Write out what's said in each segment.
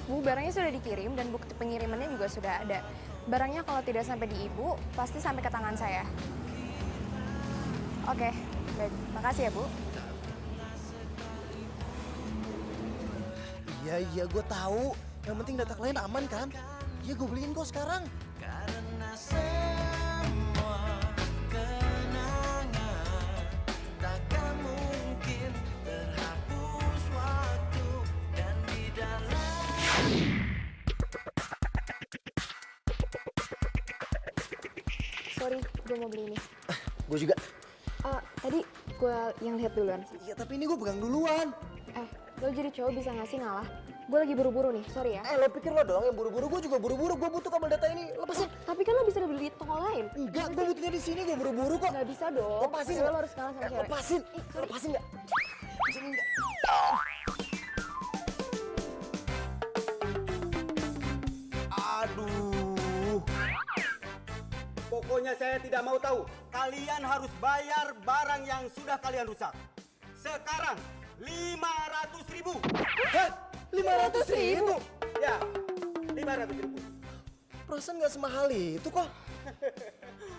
Bu, barangnya sudah dikirim dan bukti pengirimannya juga sudah ada. Barangnya kalau tidak sampai di Ibu, pasti sampai ke tangan saya. Oke, baik. Makasih ya, Bu. Iya, gue tahu. Yang penting data klien aman kan? Iya, gue beliin kok sekarang. Karena semua kenangan takkan mungkin terhapus waktu dan di dalam. Sorry, gue mau beli ini. Gue juga. Tadi gue yang lihat duluan sih. Iya, tapi ini gue pegang duluan. Lo jadi cowok bisa nggak sih ngalah? Gue lagi buru-buru nih, sorry ya. Lo pikir lo doang yang buru-buru? Gue juga buru-buru. Gue butuh kabel data ini. Lepasin. Tapi kan lo bisa beli di toko lain. Enggak, gue butuhnya di sini. Gue buru-buru kok. Nggak bisa dong. Lepasin. Lo harus ngalah sama cewek. Lepasin. Lepasin nggak? Sini nggak? Aduh. Pokoknya saya tidak mau tahu. Kalian harus bayar barang yang sudah kalian rusak. Sekarang 500.000. Hah? 500.000? Ya, 500.000. Perasaan nggak semahal itu kok.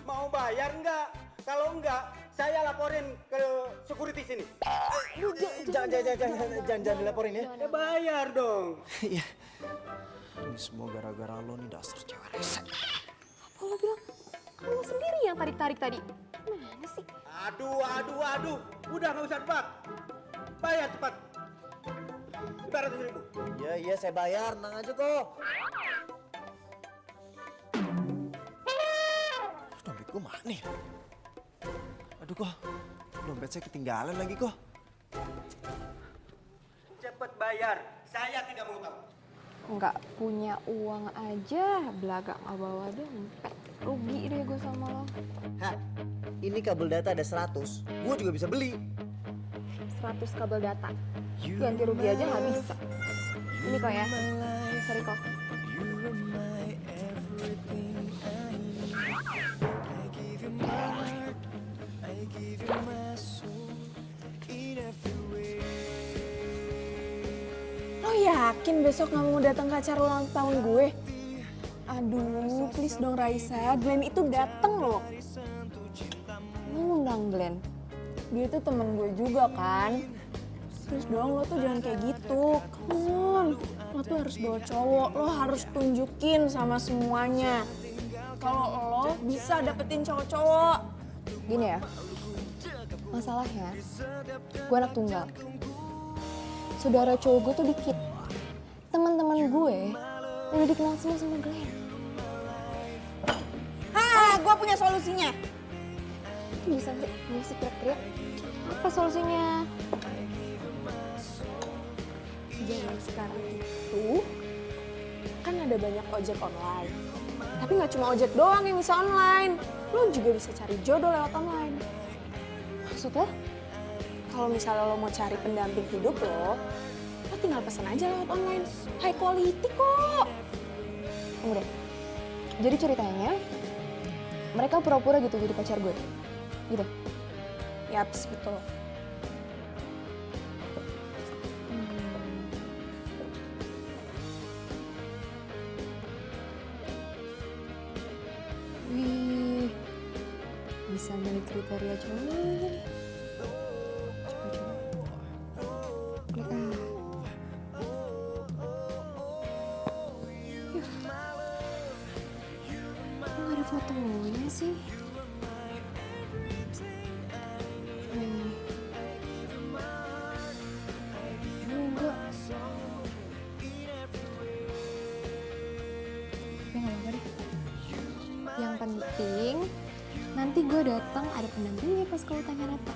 Mau bayar enggak? Kalau enggak, saya laporin ke security sini. Jangan dilaporin ya. Ya bayar dong. Iya. Ini semua gara-gara lo nih, dasar cewek rese. Apa lo bilang? Kan lo sendiri yang tarik-tarik tadi. Mana sih? Aduh. Udah nggak usah debat. Bayar cepat. 500.000. Iya, saya bayar. Tenang aja kok. Dompet gue mana ya? Aduh kok, dompet saya ketinggalan lagi kok. Cepat bayar. Saya tidak mau tahu. Nggak punya uang aja, belaga nggak bawa dompet. Rugi deh gue sama lo. Hah, ini kabel data ada 100. Gue juga bisa beli. 100 kabel data. Ganti rugi aja nggak bisa. Ini kok ya. Sorry kok. Lo yakin besok gak mau datang ke acara ulang tahun gue? Aduh, please dong Raisa, Glenn itu dateng loh. Lo ngundang Glenn? Dia tuh temen gue juga kan. Terus dong lo tuh jangan kayak gitu. Come on, lo tuh harus bawa cowok, lo harus tunjukin sama semuanya. Kalau lo bisa dapetin cowok-cowok. Gini ya, masalahnya gue anak tunggal. Saudara cowok gue tuh dikit. Teman-teman gue udah dikenal semua sama Glenn. Gue punya solusinya. Bisa teriak-teriak. Apa solusinya? Zaman sekarang itu kan ada banyak ojek online. Tapi nggak cuma ojek doang yang bisa online. Lo juga bisa cari jodoh lewat online. Maksud lo? Kalau misalnya lo mau cari pendamping hidup lo tinggal pesan aja lewat online. High quality kok. Tunggu deh. Jadi ceritanya, mereka pura-pura gitu jadi pacar gue. Gitu. Yaps, betul. Wih, bisa milih kriteria cowoknya nih. Coba. Klik ah. Kok gak ada fotonya sih? Enggak. Tapi gak apa-apa deh. Yang penting nanti gue datang ada pendampingnya pas kau tanya apa.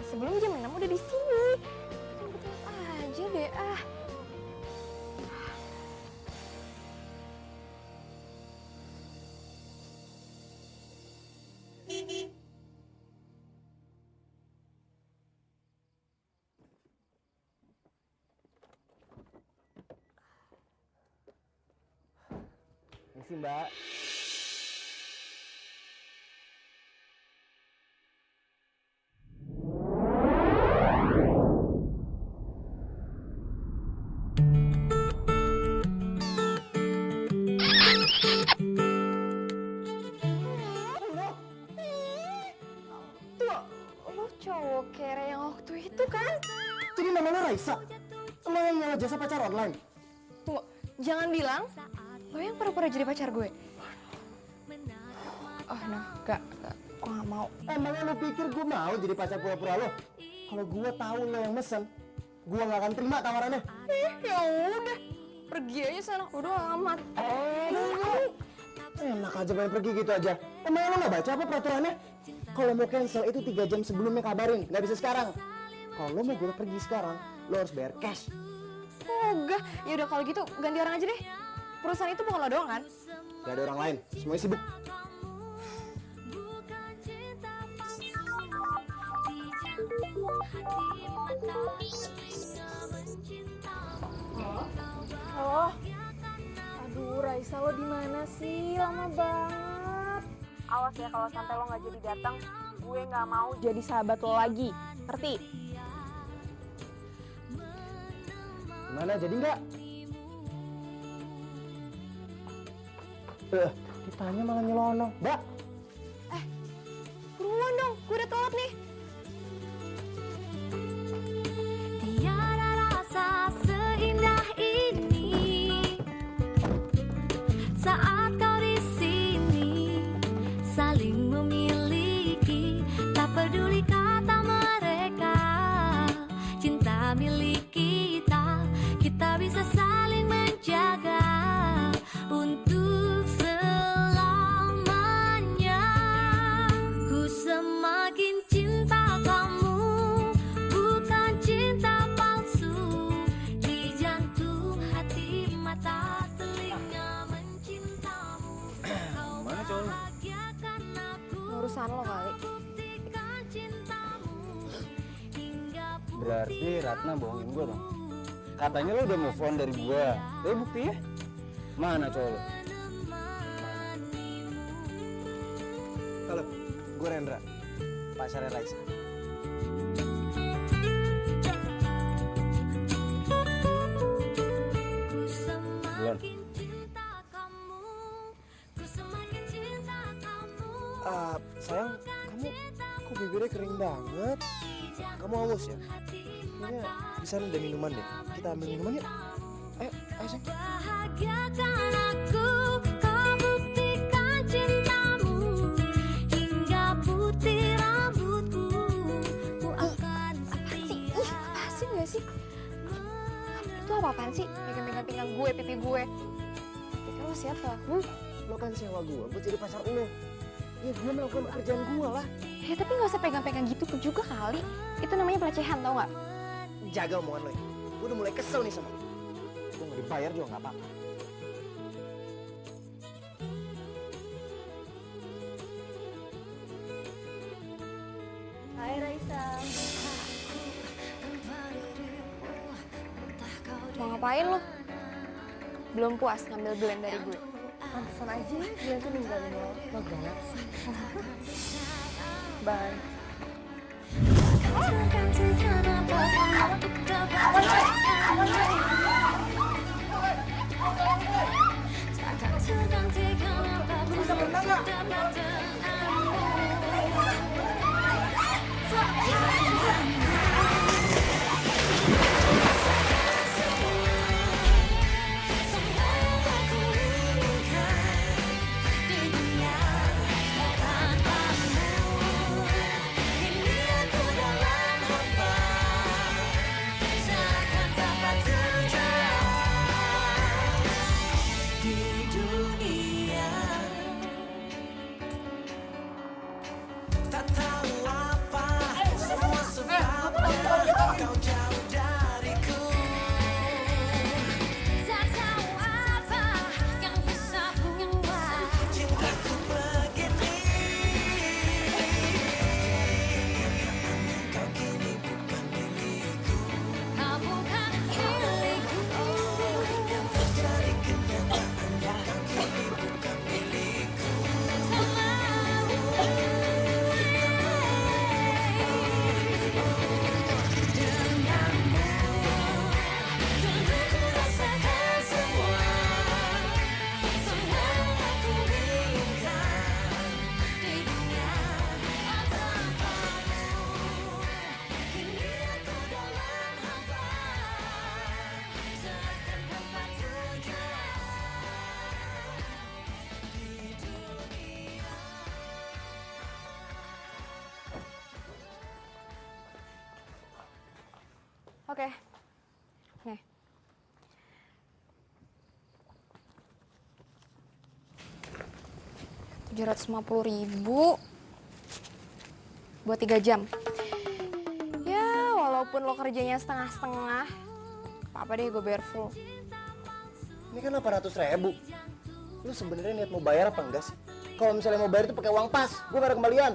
sebelum jam 6 udah di sini. Betul aja deh ah. Misi Mbak. Lo cowok kere yang waktu itu kan? Jadi namanya Raisa? Lo yang nyewa jasa pacar online? Tunggu, jangan bilang lo yang pura-pura jadi pacar gue. Oh no, gak, gue gak mau. Emangnya lo pikir gue mau jadi pacar pura-pura lo? Kalau gue tahu lo yang mesen, gue gak akan terima tawarannya. Ya udah, pergi aja sana, udah amat. Enak aja main pergi gitu aja. Emangnya lo gak baca apa peraturannya? Kalau mau cancel itu 3 jam sebelumnya kabarin, gak bisa sekarang. Kalau lo mau gue pergi sekarang, lo harus bayar cash. Oh enggak, ya udah kalau gitu ganti orang aja deh. Perusahaan itu bukan lo doang kan? Gak ada orang lain, semuanya sibuk. Halo? Aduh, Raisa lo di mana sih? Lama banget. Awas ya kalau sampai lo nggak jadi datang, gue nggak mau jadi sahabat lo lagi. Ngerti? Gimana, jadi nggak? Ditanya malah nyelonong. Mbak, Buruan dong, gue udah telat nih. Tiada rasa seindah ini saat kau di sini, saling memiliki, tak peduli kata mereka. Cinta milik kita, kita bisa saling menjaga untuk selamanya. Ku semakin cinta kamu, bukan cinta palsu. Di jantung, hati, mata, telinga mencintamu. Kau bahagiakan aku, Urusan lo kali. buktikan cintamu hingga Berarti Ratna bohongin gue dong. Katanya lo udah move on dari gue. Tapi buktinya mana cowok lo? Halo, gue Rendra, pacarnya Raisa. ku semakin cinta kamu, ku semakin cinta kamu. Sayang, kamu kok bibirnya kering banget? Kamu haus ya? Kayaknya di sana ada minuman deh. Kita ambil minuman yuk. Ayo, sayang. Bahagiakan aku, kau buktikan cintamu hingga putih rambutku. Ku akan setia. Lepasin gak sih? Itu apa-apaan sih? Pegang-pegang pinggang gue, pipi gue. Pikir lo siapa? lo kan sewa gue buat jadi pacar lo. Ya gue melakukan pekerjaan gue lah. Ya tapi gak usah pegang-pegang gitu juga kali. Itu namanya pelecehan, tau gak? Jaga omongan lo ya. Gue udah mulai kesel nih sama lo. Gue mau dibayar juga gak apa-apa. Hai Raisa. Mau ngapain lo? Belum puas ngambil blend dari gue. Pantesan aja dia tuh ninggalin lo. Lo galak sih. Bye. Tergantikan apa untuk dapatkan. Takkan tergantikan apapun untuk dapatkan. Oke. Nih. $750.000 buat 3 jam. Ya, walaupun lo kerjanya setengah-setengah, apa deh gue bayar full. Ini kan 800.000. Lu sebenarnya niat mau bayar apa enggak sih? Kalau misalnya mau bayar itu pakai uang pas, gue gak ada kembalian.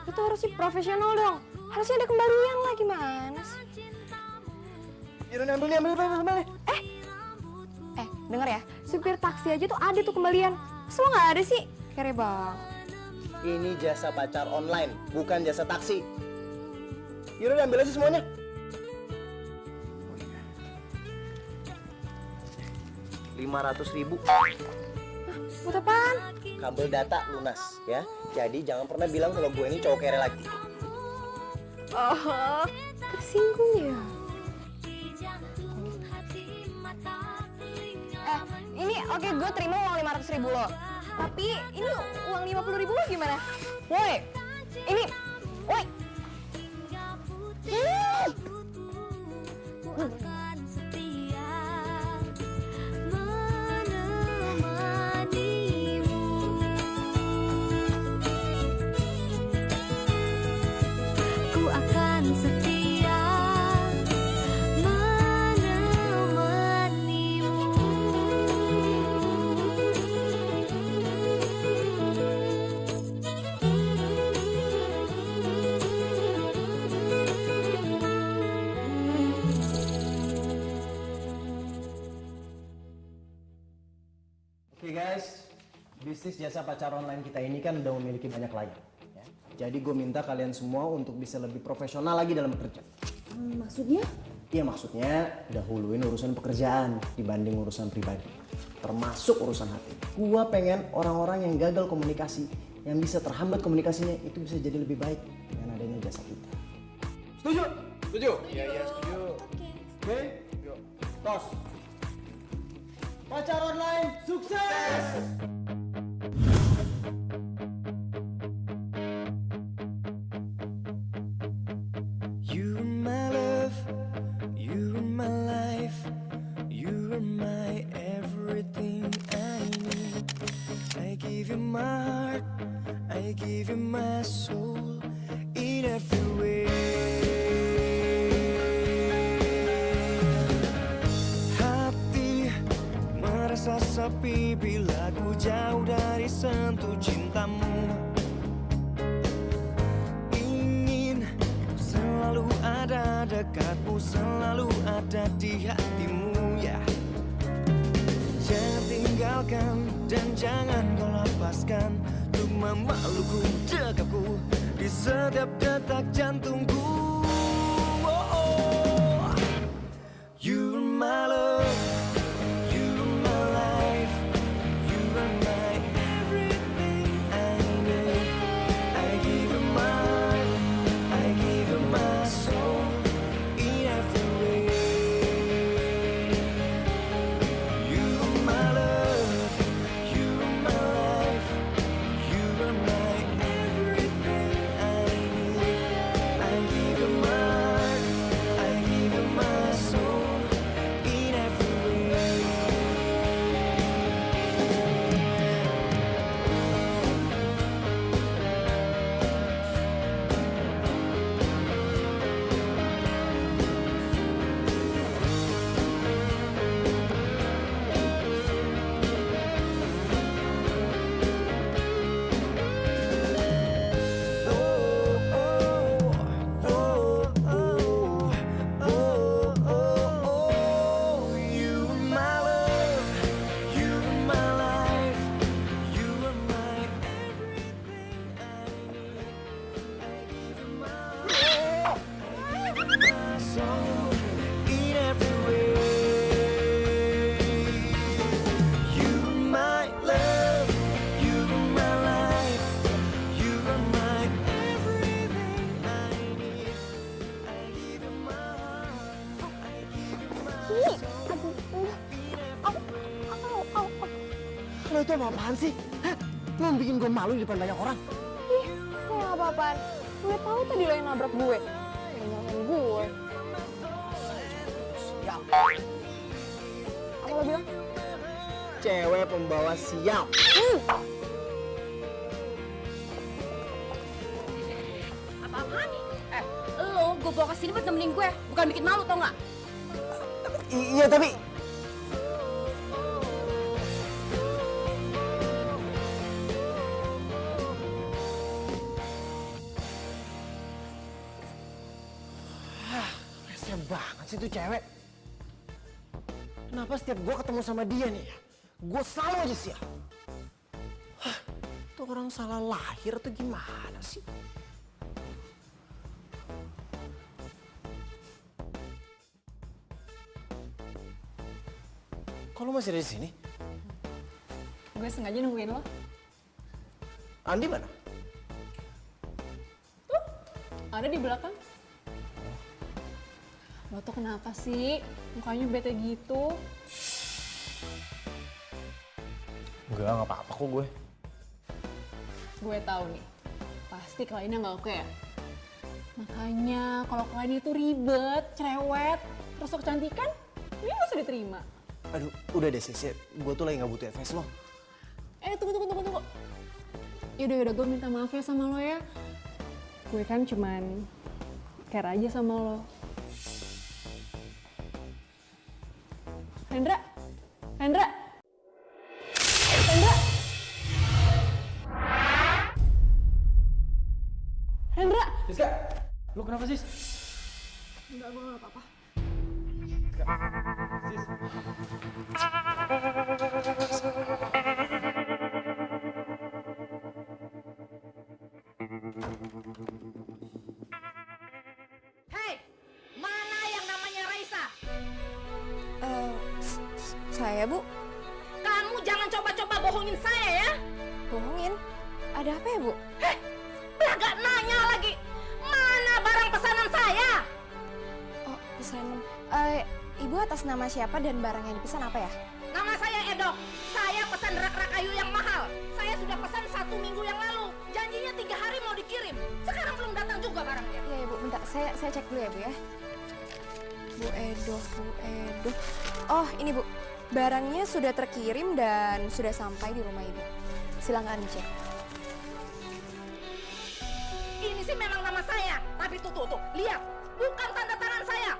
Itu harusnya profesional dong. Harusnya ada kembalian lah, gimana sih? Yaudah ambil nih. Denger ya, supir taksi aja tuh ada tuh kembalian. Masa lo gak ada sih? Kere banget. Ini jasa pacar online, bukan jasa taksi. Yaudah ambil aja semuanya. $500.000. Buat apaan? Kabel data lunas ya. Jadi jangan pernah bilang kalau gue ini cowok kere lagi. Oh, tersinggung ya? Ini oke, gue terima uang 500.000 lo. Tapi ini uang 50.000 lo gimana? Woi, ini, woi. Ku akan setia menemanimu. Oke guys, bisnis jasa pacar online kita ini kan udah memiliki banyak klien. Ya. Jadi gue minta kalian semua untuk bisa lebih profesional lagi dalam bekerja. Maksudnya? Iya maksudnya dahuluin urusan pekerjaan dibanding urusan pribadi. Termasuk urusan hati. Gua pengen orang-orang yang gagal komunikasi, yang bisa terhambat komunikasinya itu bisa jadi lebih baik dengan adanya jasa kita. Setuju? Setuju? Iya, setuju. Oke? Yuk. Tos. Pacar online sukses! You are my love, you are my life, you are my everything I need. I give you my heart, I give you my soul in every way. Hati merasa sepi bila ku jauh dari sentuh cintamu. Selalu ada dekatmu, selalu ada di hatimu ya. Jangan tinggalkan dan jangan kau lepaskan untuk memelukku, dekapku di setiap detak jantungku. Oh, oh. You are my love, you are my life, you are my everything I need. I give you my heart, I give you my soul in every way. You are my love, you are my life, you are my everything I need. I give you my heart, I give you my soul in every way. Lo itu apa-apaan sih? Hah? Lo bikin gue malu di depan banyak orang. Lo apa-apaan? Gue tahu tadi lo yang nabrak gue. Yang nyalain gue. Apa lo bilang? Cewek pembawa siap. Apa-apaan? Lo gue bawa kesini buat nemenin gue, bukan bikin malu tau nggak? Iya tapi rese banget sih tuh cewek. Kenapa setiap gue ketemu sama dia nih ya, gue selalu aja sial. Tuh orang salah lahir atau gimana sih? Kok lu masih ada di sini? Gue sengaja nungguin lo. Andi mana? Ada di belakang. Lo tuh kenapa sih? Mukanya bete gitu. Enggak, nggak apa-apa kok gue. Gue tahu nih, pasti kliennya nggak oke ya. Makanya kalau kliennya itu ribet, cerewet, terus sok kecantikan, ini nggak usah diterima. Aduh, udah deh Sis, gue tuh lagi nggak butuh advice lo. Tunggu. Yaudah, gue minta maaf ya sama lo ya. Gue kan cuman care aja sama lo. Hendra? Siska, lu kenapa sis? Enggak, gue gak apa-apa. Sis. Hei, mana yang namanya Raisa? Saya, Bu. Kamu jangan coba-coba bohongin saya ya. Bohongin? Ada apa ya, Bu? Agak nanya lagi. Mana barang pesanan saya? Oh, pesanan. Ibu atas nama siapa dan barang yang dipesan apa ya? Nama saya Edo. Saya pesan rak-rak kayu yang mahal. Saya sudah pesan 1 minggu yang lalu. Janjinya 3 hari mau dikirim. Sekarang belum datang juga barangnya. Iya, Bu. Bentar, saya cek dulu ya, Bu ya. Bu Edo. Oh, ini, Bu. Barangnya sudah terkirim dan sudah sampai di rumah Ibu. Silakan dicek. Ini sih memang nama saya. Tapi tuh, lihat. Bukan tanda tangan saya.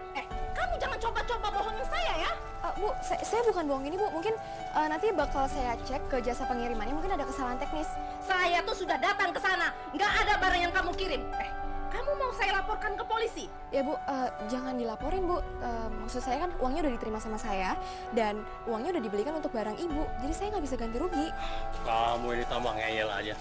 Kamu jangan coba-coba bohongin saya ya. Bu, saya bukan bohong ini, Bu. Mungkin nanti bakal saya cek ke jasa pengirimannya. Mungkin ada kesalahan teknis. Saya tuh sudah datang ke sana. Nggak ada barang yang kamu kirim. Kamu mau saya laporkan ke polisi? Ya, Bu, jangan dilaporin, Bu. Maksud saya kan uangnya udah diterima sama saya. Dan uangnya udah dibelikan untuk barang Ibu. Jadi saya nggak bisa ganti rugi. Kamu ini tambah ngeyel aja.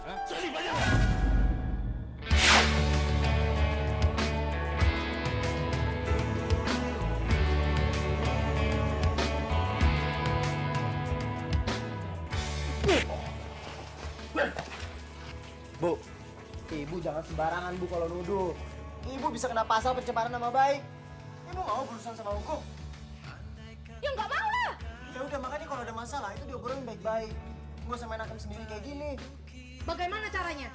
Bu, Ibu jangan sembarangan Bu kalau nuduh. Ibu bisa kena pasal pencemaran nama baik. Ibu mau berurusan sama hukum? Ya nggak mau lah. Ya udah, makanya kalau ada masalah itu diobrolin baik-baik. Nggak usah main hakim sendiri kayak gini. Bagaimana caranya?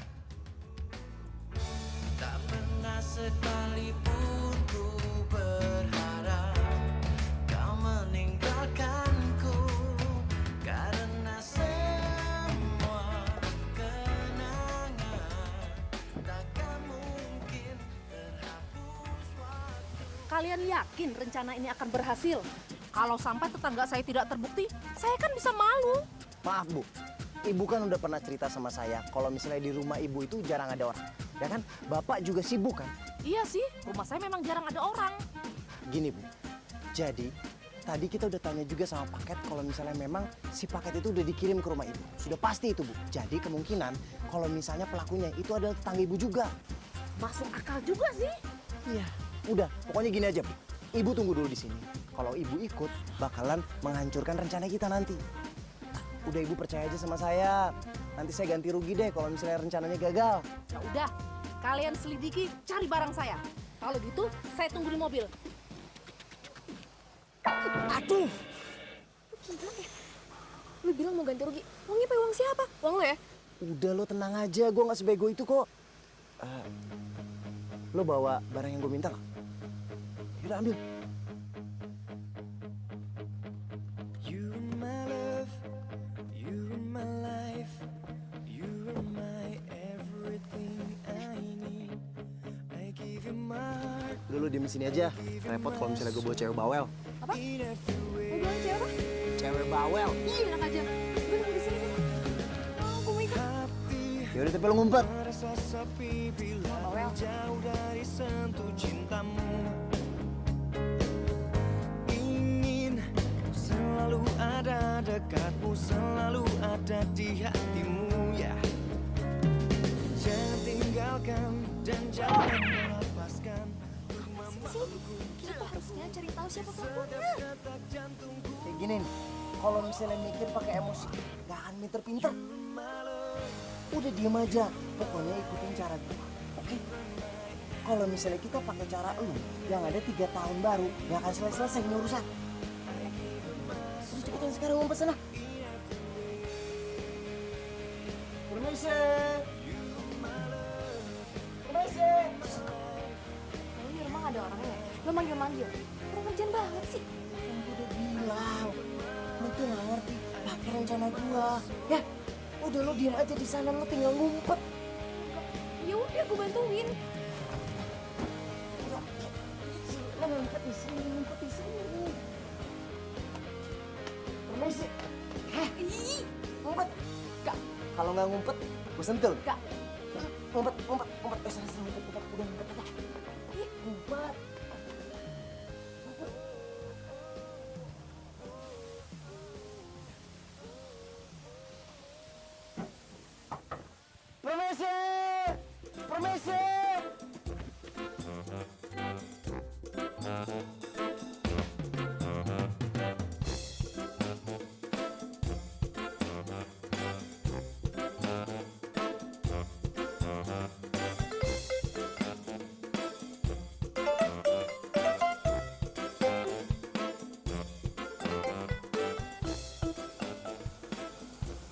Tak pernah sekalipun ku berharap kau meninggalkanku, karena semua kenangan takkan mungkin terhapus waktu. Kalian yakin rencana ini akan berhasil? Kalau sampai tetangga saya tidak terbukti, saya kan bisa malu. Maaf Bu, Ibu kan udah pernah cerita sama saya kalau misalnya di rumah Ibu itu jarang ada orang. Ya kan? Bapak juga sibuk kan? Iya sih, rumah saya memang jarang ada orang. Gini Bu, jadi tadi kita udah tanya juga sama paket kalau misalnya memang si paket itu udah dikirim ke rumah Ibu. Sudah pasti itu Bu. Jadi kemungkinan kalau misalnya pelakunya itu adalah tetangga Ibu juga. Masuk akal juga sih. Iya, udah pokoknya gini aja Bu. Ibu tunggu dulu di sini. Kalau Ibu ikut bakalan menghancurkan rencana kita nanti. Udah Ibu percaya aja sama saya. Nanti saya ganti rugi deh kalau misalnya rencananya gagal. Ya udah, kalian selidiki, cari barang saya. Kalau gitu, saya tunggu di mobil. Aduh, Gila ya. Lu bilang mau ganti rugi. Uangnya pakai uang siapa? Uang lo ya? udah lo tenang aja. Gue nggak sebego itu kok. Lo bawa barang yang gue minta nggak? Yaudah ambil. lu diem sini aja. Repot kalau misalnya gue bawa cewek bawel. Apa? Lo bilang cewek apa? Cewek bawel. Ih, enak aja. Terus gue nunggu di sini kan. Oh, gue mau ikut. Yaudah tapi lu ngumpet. Merasa sepi bila Bawel. jauh dari sentuh cintamu. Ingin selalu ada dekatmu, selalu ada di hatimu ya. Jangan tinggalkan dan jangan lepaskan. Sih, kita tuh harusnya cari tahu siapa pelakunya. Kayak gini nih, kalau misalnya mikir pakai emosi, gak akan pinter-pinter. Udah diem aja, pokoknya ikutin cara gue. Oke? Kalau misalnya kita pakai cara lu, yang ada 3 tahun baru, gak akan selesai ini urusan. Udah cepetan sekarang ngumpet sana. Permisi. Permisi. Lo di rumah gak ada orangnya? Lo manggil-manggil. Kurang kerjaan banget sih. Kan gue udah bilang, lu tuh gak ngerti pakai rencana gua. Ya, udah lo diem aja di sana, lo tinggal ngumpet. Ya udah, gue bantuin. Lo ngumpet di sini, ngumpet di sini. Permisi. Hah? Ngumpet. Gak. Kalau nggak ngumpet, gue sentul. Gak. Ngumpet. Sana, ngumpet. Udah ngumpet aja. Ngumpet. Permisi.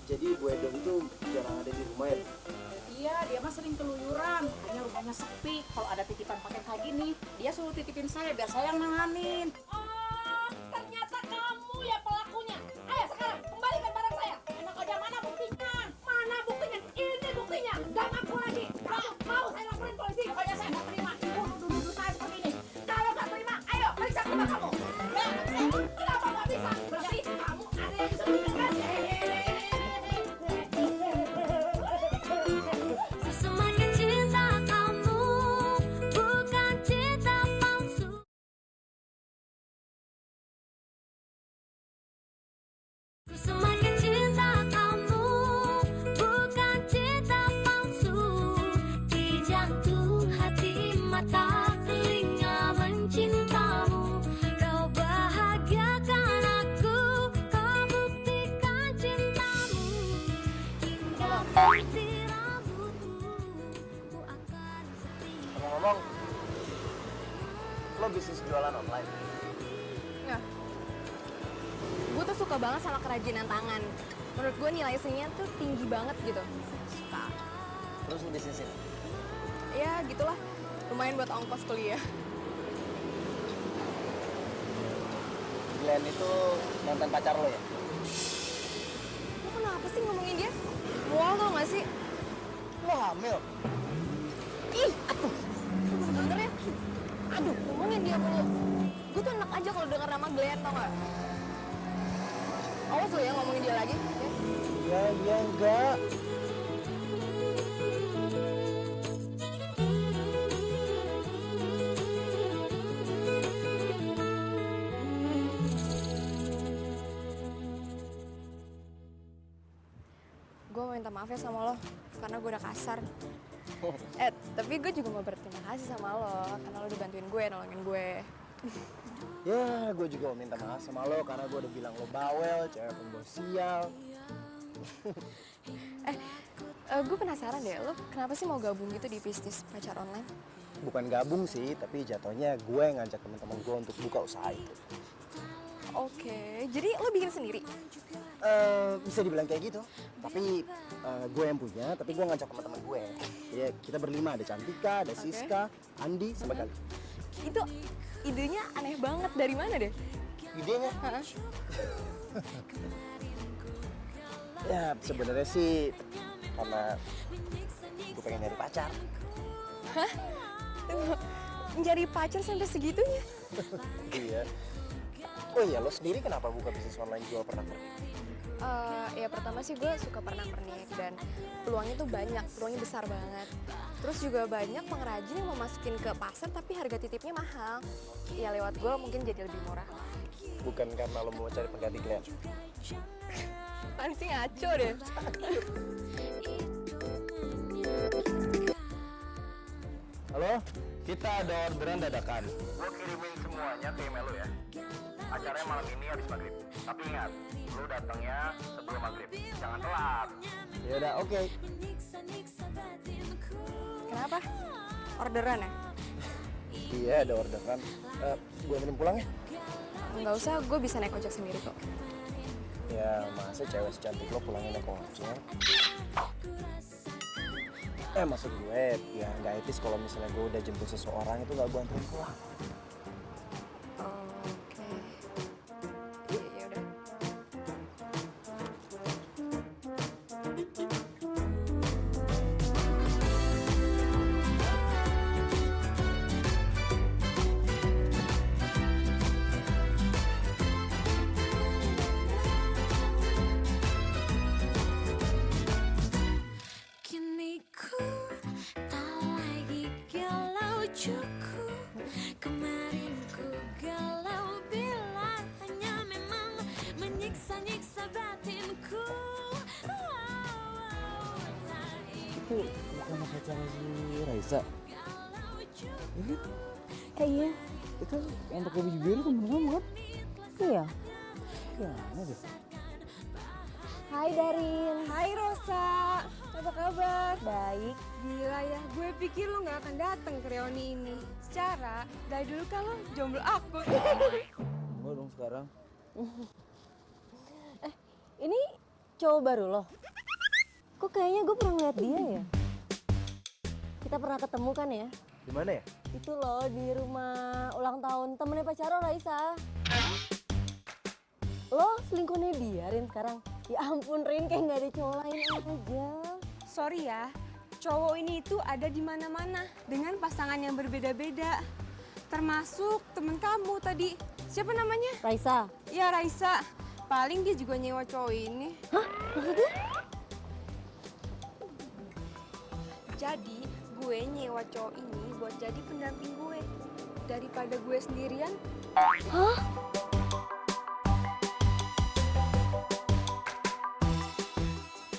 Jadi Bu Edom itu jarang ada di rumah ya? Iya, dia mah sering keluyuran, makanya rumahnya sepi. Kalau ada titipan paket kayak gini, dia suruh titipin saya biar saya yang nanganin. Oh, ternyata kamu ya pelakunya. Ayo sekarang kembalikan barang saya. Enak aja, mana buktinya? Mana buktinya? Ini buktinya. Gak ngaku lagi. Kalau mau saya laporin polisi. Pokoknya saya nggak terima. Ibu nuduh saya seperti ini. Kalau nggak terima, ayo periksa ke rumah kamu. Ya, kenapa nggak bisa? Berarti kamu ada yang disembunyikan. Semakin cinta kamu, bukan cinta palsu. Semakin cinta kamu, bukan cinta palsu. Di jantung, hati, mata, telinga mencintamu. Kau bahagiakan aku, kau buktikan cintamu. Hingga mati rambutku, ku akan setia. Ngomong, lo bisnis jualan online. Nggak. Gue tuh suka banget sama kerajinan tangan. Menurut gue nilai seninya tuh tinggi banget gitu. Suka. Terus lo bisnisin? Ya gitulah. Lumayan buat ongkos kuliah. Glenn itu mantan pacar lo ya? Lo kenapa sih ngomongin dia? Mual tau gak sih? Lo hamil? Ih, aduh. Sebenernya, aduh, ngomongin dia mulu. Gue tuh enak aja kalau denger nama Glenn, tau gak? Awas lo ya ngomongin dia lagi. Ya. Ya enggak. Gue mau minta maaf ya sama lo, karena gue udah kasar. Tapi gue juga mau berterima kasih sama lo, karena lo udah bantuin gue, nolongin gue. Ya, gue juga mau minta maaf sama lo karena gue udah bilang lo bawel, cewek pembawa sial. Gue penasaran deh, lo kenapa sih mau gabung gitu di bisnis pacar online? Bukan gabung sih, tapi jatuhnya gue yang ngajak teman-teman gue untuk buka usaha itu. Oke, jadi lo bikin sendiri? Bisa dibilang kayak gitu, tapi gue yang punya, tapi gue ngajak teman-teman gue. Ya, kita berlima, ada Cantika, ada Siska, Andi, sama Gali. Itu idenya aneh banget, dari mana deh? Idenya? Ya, sebenarnya sih karena gue pengen nyari pacar. Hah? Mencari pacar sampai segitunya. Iya. Oh iya, lo sendiri kenapa buka bisnis online jual pernak-pernik? Ya pertama sih gue suka pernak-pernik dan peluangnya tuh banyak, peluangnya besar banget. Terus juga banyak pengrajin yang mau masukin ke pasar tapi harga titipnya mahal. Ya lewat gue mungkin jadi lebih murah. Bukan karena lo mau cari pengganti Glenn. Apaan sih, ngaco deh. Halo, kita ada orderan dadakan. Lo kirimin semuanya ke email lo ya. Acaranya malam ini habis maghrib. Tapi ingat, lo datangnya sebelum maghrib. Jangan telat. Ya udah, oke. Kenapa? Orderan ya? Iya, ada orderan. Gue minum pulang ya? Nggak usah, gue bisa naik ojek sendiri kok. Ya, masa cewek secantik lo pulangnya naik ojek? Maksud gue, ya nggak etis kalau misalnya gue udah jemput seseorang itu nggak gue anterin pulang. Oke. Ya udah. Kini ku tak lagi galau cukup. Kemarin ku galau bila hanya memang menyiksa-nyiksa batinku. Itu bukan pacarnya si Raisa. Ini Iya. itu yang pakai baju biru temen kamu kan? Iya. Ya, mana deh? Hai Darin. Hai Rosa. Apa kabar? Baik. Gila ya, gue pikir lo gak akan datang ke reuni ini. Secara, dari dulu kan lo jomblo aku. Enggak dong sekarang. Ini cowok baru loh. Kok kayaknya gue pernah ngeliat dia ya? Kita pernah ketemu kan ya? Di mana ya? Itu loh di rumah ulang tahun temennya pacar lo, Raisa. Lo selingkuhnya dia Rin sekarang? Ya ampun Rin, kayak gak ada cowok lain aja. Sorry ya, cowok ini itu ada di mana-mana dengan pasangan yang berbeda-beda. Termasuk temen kamu tadi. Siapa namanya? Raisa. Ya Raisa. Paling dia juga nyewa cowok ini. Hah? Maksudnya? Jadi gue nyewa cowok ini buat jadi pendamping gue. Daripada gue sendirian. Hah?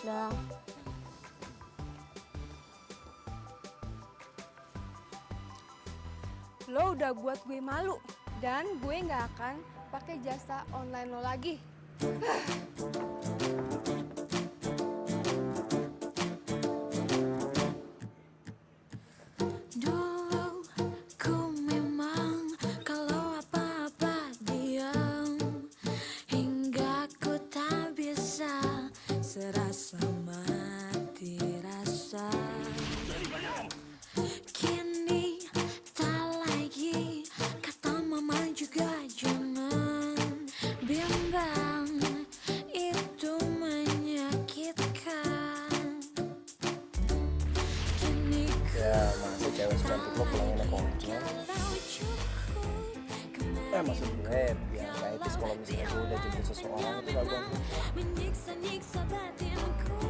Dah. Lo udah buat gue malu. Dan gue gak akan pakai jasa online lo lagi. Dulu ku memang kalau apa-apa diam, hingga ku tak bisa serasa mati rasa. Kini tak lagi, kata mama juga jangan bimbang, itu menyakitkan. Kini Ya, masa cewek secantik lo pulangnya naik ojek? Maksud gue, ya nggak etis kalau misalnya gue udah jemput seseorang itu nggak gue anterin pulang. menyiksa-nyiksa batinku.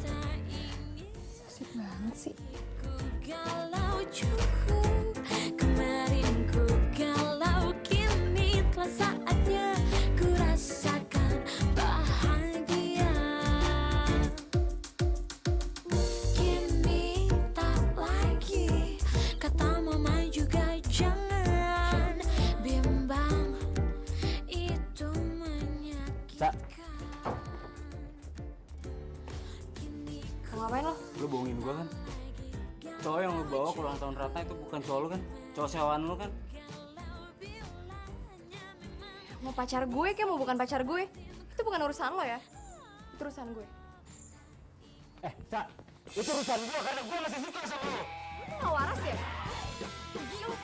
Tak ingin Asik banget sih. ku galau cukup. Kemarin ku galau, kini telah saatnya ku rasakan bahagia. Kini tak lagi, kata mama juga jangan bimbang, itu menyakitkan. Mau ngapain lo? Lu bohongin gua kan? Cowok yang lu bawa ke ulang tahun Ratna itu bukan cowok lu kan? Cowok sewaan lu kan? Mau pacar gue kayak mau bukan pacar gue? Itu bukan urusan lo ya. Itu urusan gue. Sa, itu urusan gua karena gua masih suka sama lu. Lo gak waras ya? Pergi lo.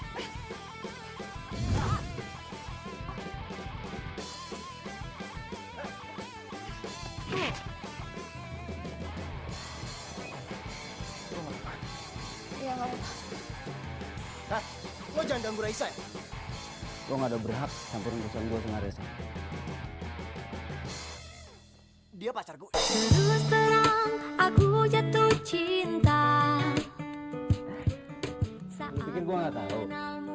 Iya nggak apa-apa. jangan ganggu Raisa ya. Lo gak ada berhak campur urusan gue sama Reza. Dia pacar gue. Terus terang aku jatuh cinta. Lu pikir gue gak tahu?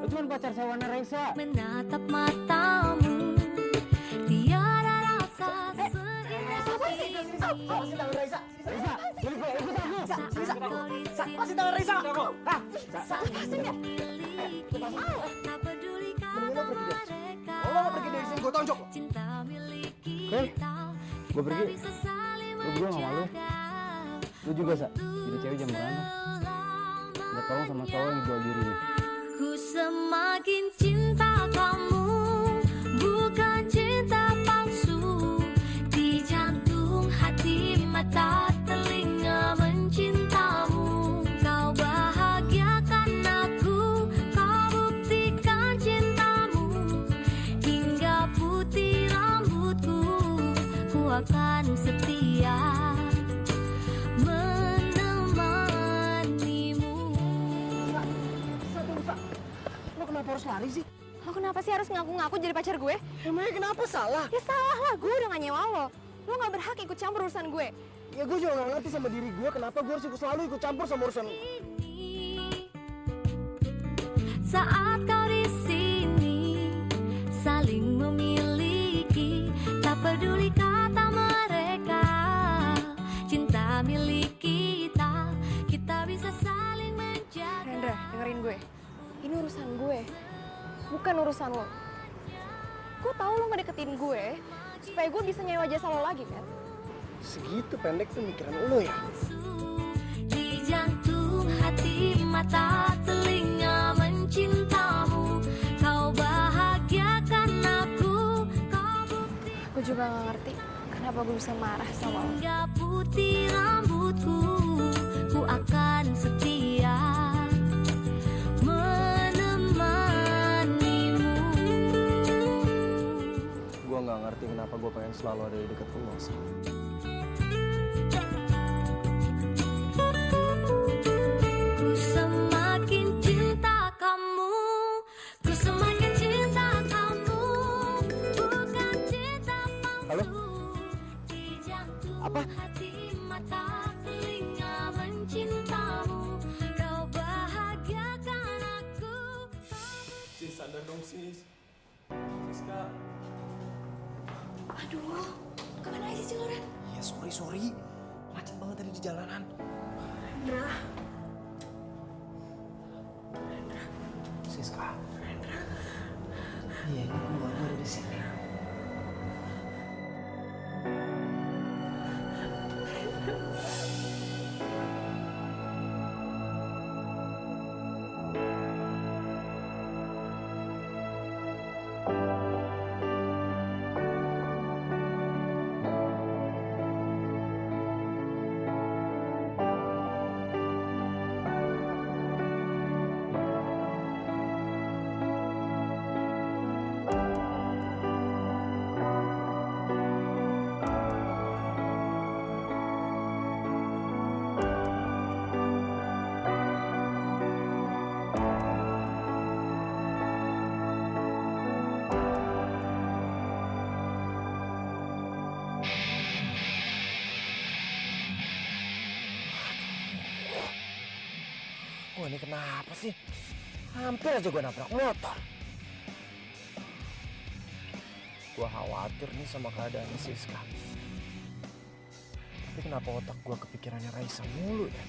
Lo cuma pacar sewana Reza. Menatap matamu, tiada rasa Masih tangan Raisa. Reza, ikut aku. Masih tangan Raisa. tak peduli kata mereka. Kalau lo pergi dari sini gue tonjok lo. Cinta milik Oke, kita, gue pergi. bisa saling Lu berdua gak malu? menjaga. Lu juga, Sa. Jadi cewek jam berapa? Udah tolong sama cowok yang jual diri nih. Ku semakin cinta kamu, bukan cinta palsu. Di jantung, hati, mata, telinga mencintamu. Kau bahagiakan aku, kau buktikan cintamu. Hingga putih rambutku, ku akan setia menemanimu. Lo kenapa harus lari sih? Lo kenapa sih harus ngaku-ngaku jadi pacar gue? Emangnya kenapa salah? Ya salah lah, gue udah gak nyewa lo. Lo gak berhak ikut campur urusan gue. Ya gue juga gak ngerti sama diri gue kenapa gue harus selalu ikut campur sama urusan lo. Saat kau di sini, saling memiliki, tak peduli kata mereka. Cinta milik kita, kita bisa saling menjaga. Rendra, dengerin gue. Ini urusan gue, bukan urusan lo. Gue tahu lo ngedeketin gue supaya gue bisa nyewa jasa lo lagi kan. Segitu pendek tuh mikiran lo ya. Di jantung, hati, mata, telinga mencintamu. Kau bahagiakan aku, kau buktikan. Gue juga gak ngerti kenapa gue bisa marah sama lo. Hingga putih rambutku, ku akan setia menemanimu. Gue gak ngerti kenapa gue pengen selalu ada di dekat lo. Ku semakin cinta kamu, ku semakin cinta kamu, bukan cinta palsu. Di jantung, Apa? hati, mata, telinga mencintamu. Kau bahagiakan aku. Sis, sadar dong sis. Siska. Aduh, kemana aja sih lo, Ren? Ya sorry. Macet banget tadi di jalanan. Rendra. Siska. Iya, ini gue ada di sini. Wah, ini kenapa sih? Hampir aja gue nabrak motor. Gue khawatir nih sama keadaan Siska. Tapi kenapa otak gue kepikirannya Raisa mulu ya?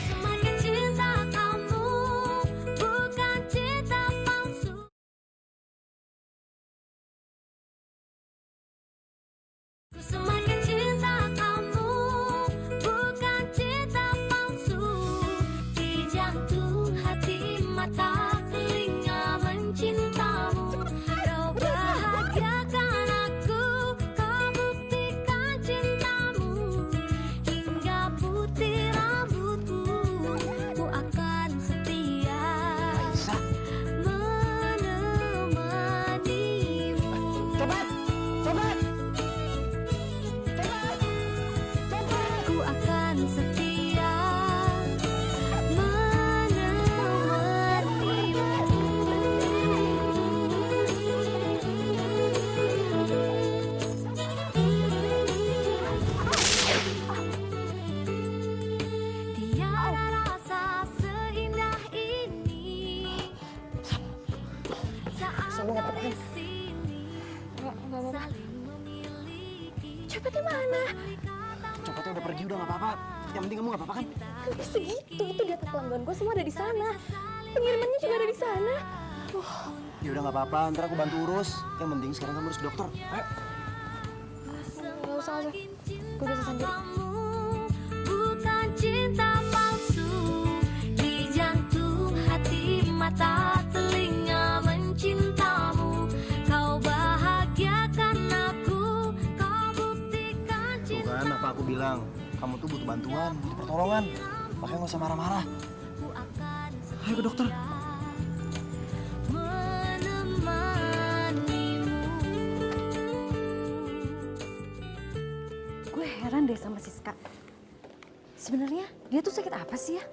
Semakin cinta kamu, bukan cinta palsu. Ku semakin cinta kamu, bukan cinta palsu. Di jantung, hati, mata, Udah nggak apa-apa. Yang penting kamu nggak apa-apa kan? Gak bisa gitu, itu data pelanggan gue semua ada di sana. Pengirimannya juga ada di sana. Ya udah nggak apa-apa, ntar aku bantu urus. Yang penting sekarang kamu harus ke dokter. Ayo. Gak usah, gue bisa sendiri. Bukan cinta palsu di jantung hati mata telinga mencintamu. Kau bahagiakan aku, kau buktikan Tuh kan apa aku bilang, kamu tuh butuh bantuan, butuh pertolongan. Makanya nggak usah marah-marah. Ayo ke dokter. Gue heran deh sama Siska. Sebenarnya dia tuh sakit apa sih ya?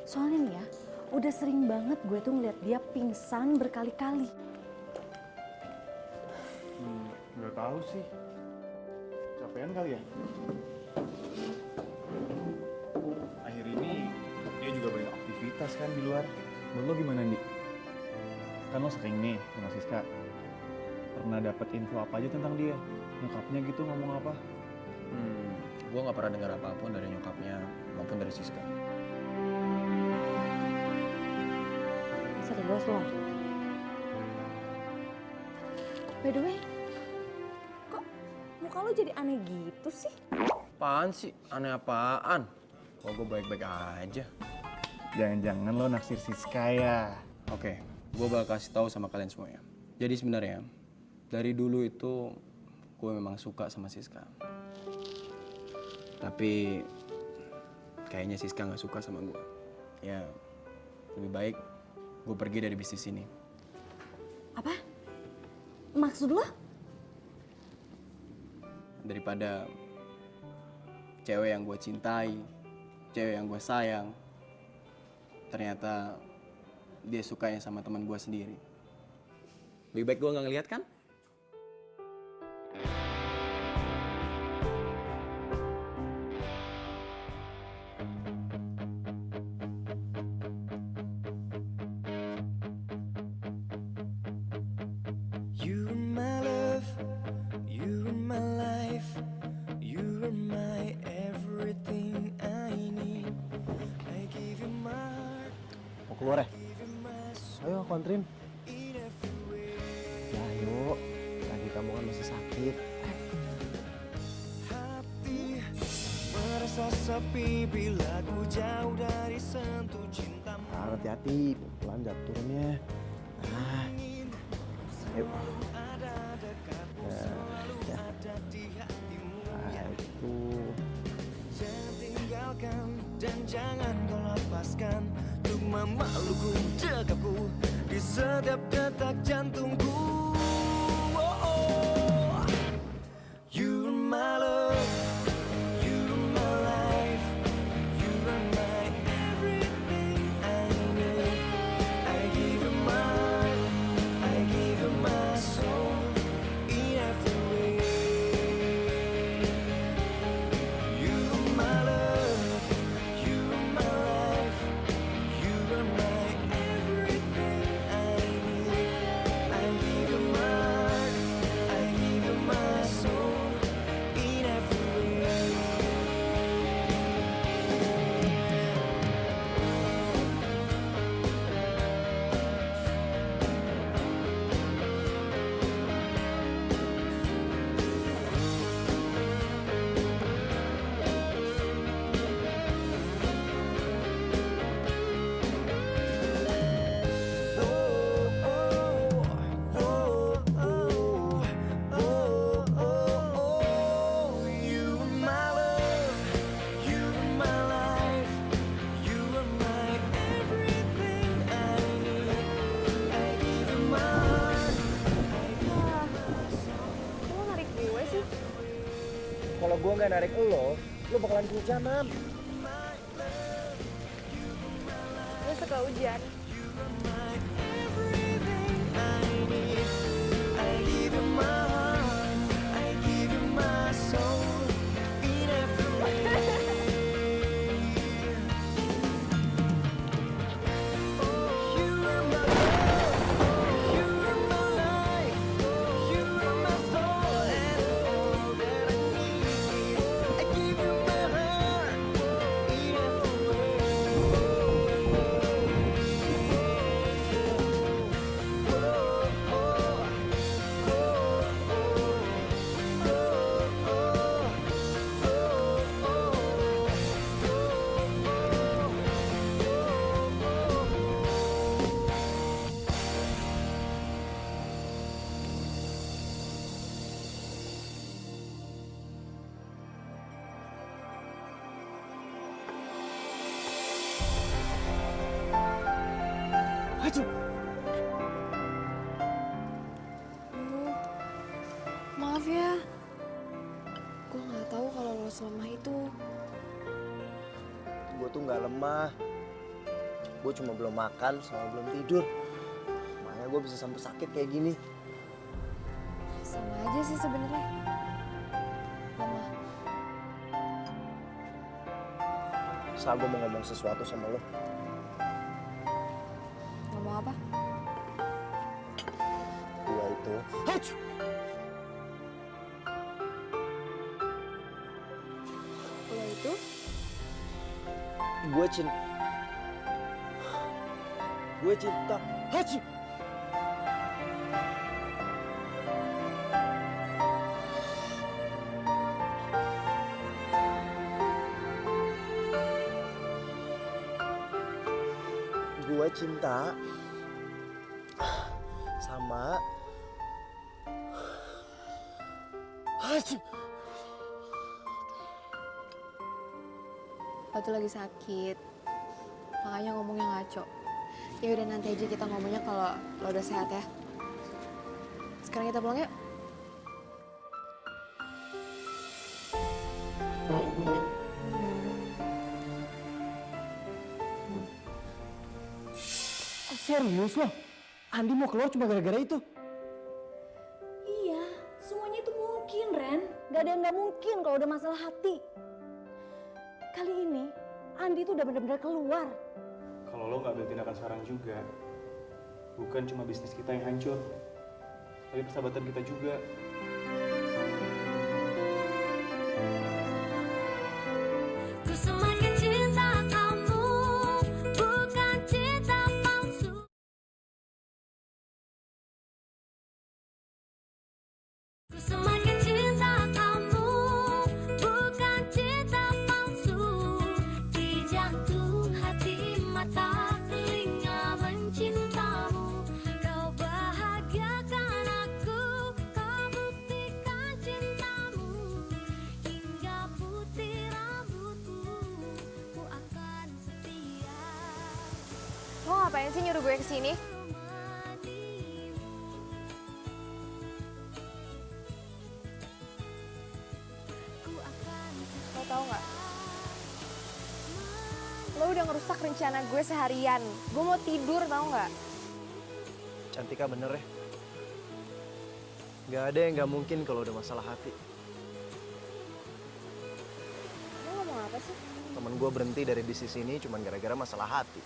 Soalnya nih ya, udah sering banget gue tuh ngeliat dia pingsan berkali-kali. Nggak tahu sih. Capean kali ya? Akhir ini dia juga banyak aktivitas kan di luar. Menurut lo gimana, Di? Kan lo sering nih sama Siska. Pernah dapet info apa aja tentang dia? Nyokapnya gitu ngomong apa? Gue nggak pernah dengar apapun dari nyokapnya maupun dari Siska. Serius loh. By the way, kok muka lo jadi aneh gitu sih? Apaan sih? Aneh apaan? Kok gue baik-baik aja. Jangan-jangan lo naksir Siska ya? Oke, gue bakal kasih tahu sama kalian semuanya. Jadi sebenarnya dari dulu itu gue memang suka sama Siska. Tapi kayaknya Siska nggak suka sama gue. Ya lebih baik gue pergi dari bisnis ini. Apa? Maksud lo? Daripada cewek yang gue cintai, cewek yang gue sayang, ternyata dia sukanya sama teman gue sendiri. Lebih baik gue nggak ngeliat kan? You are my love, you are my life, you are my everything I need. I give you my heart, Mau keluar ya? give you my soul Ayo aku anterin. in every way. Ya ayo, kaki kamu kan masih sakit. Hati merasa sepi bila ku jauh dari sentuh cintamu. Hati-hati, pelan jatuh turunnya. Nah, ayo. Ada dekatmu, Nah, selalu ya. ada di hatimu. Nah, itu. Jangan tinggalkan dan jangan kau lepaskan untuk memelukku, dekapku di setiap detak jantungku. Oh, oh. You are my love, you are my life, you are my everything I need. I give you my heart, I give you my soul in every way. You are my love, you are my life, you are my everything I need. I give you my heart, I give you my soul in every way. Kok lo narik gue sih? Kalau gue nggak narik lo bakalan kehujanan. Gue suka hujan. I give you my heart, I give you my soul in every way. You are my love, you are my life, you are my soul and all that I need. I give you my Aduh. Maaf ya. Gue nggak tahu kalau lo selemah itu. Gue tuh nggak lemah. Gue cuma belum makan sama belum tidur. Makanya gue bisa sampai sakit kayak gini. Sama aja sih sebenarnya. Lemah. Saat gue mau ngomong sesuatu sama lo. Ngomong apa? Gue itu. Lo itu? Gue cinta. Gue cinta. Haji. Gue cinta sama Haji. Lo tuh lagi sakit. Makanya ngomongnya ngaco. Ya udah nanti aja kita ngomongnya kalau lo udah sehat ya. Sekarang kita pulang yuk. Serius loh? Andi mau keluar cuma gara-gara itu? Iya, semuanya itu mungkin, Ren. Gak ada yang gak mungkin kalau udah masalah hati. Kali ini, Andi tuh udah bener-bener keluar. Kalau lo nggak ambil tindakan sekarang juga, bukan cuma bisnis kita yang hancur, tapi persahabatan kita juga. Ku semakin cinta kamu, bukan cinta palsu. Ku semakin cinta kamu, bukan cinta palsu. Di jantung hati mata telinga mencintamu. Kau bahagiakan aku, kau buktikan cintamu. Hingga putih rambutku, ku akan setia. Lo ngapain sih nyuruh gue kesini? Lo tau nggak? Lo udah ngerusak rencana gue seharian. Gue mau tidur tau nggak? Cantika bener ya. Gak ada yang gak mungkin kalau udah masalah hati. Lo ngomong apa sih? Temen gue berhenti dari bisnis ini cuma gara-gara masalah hati.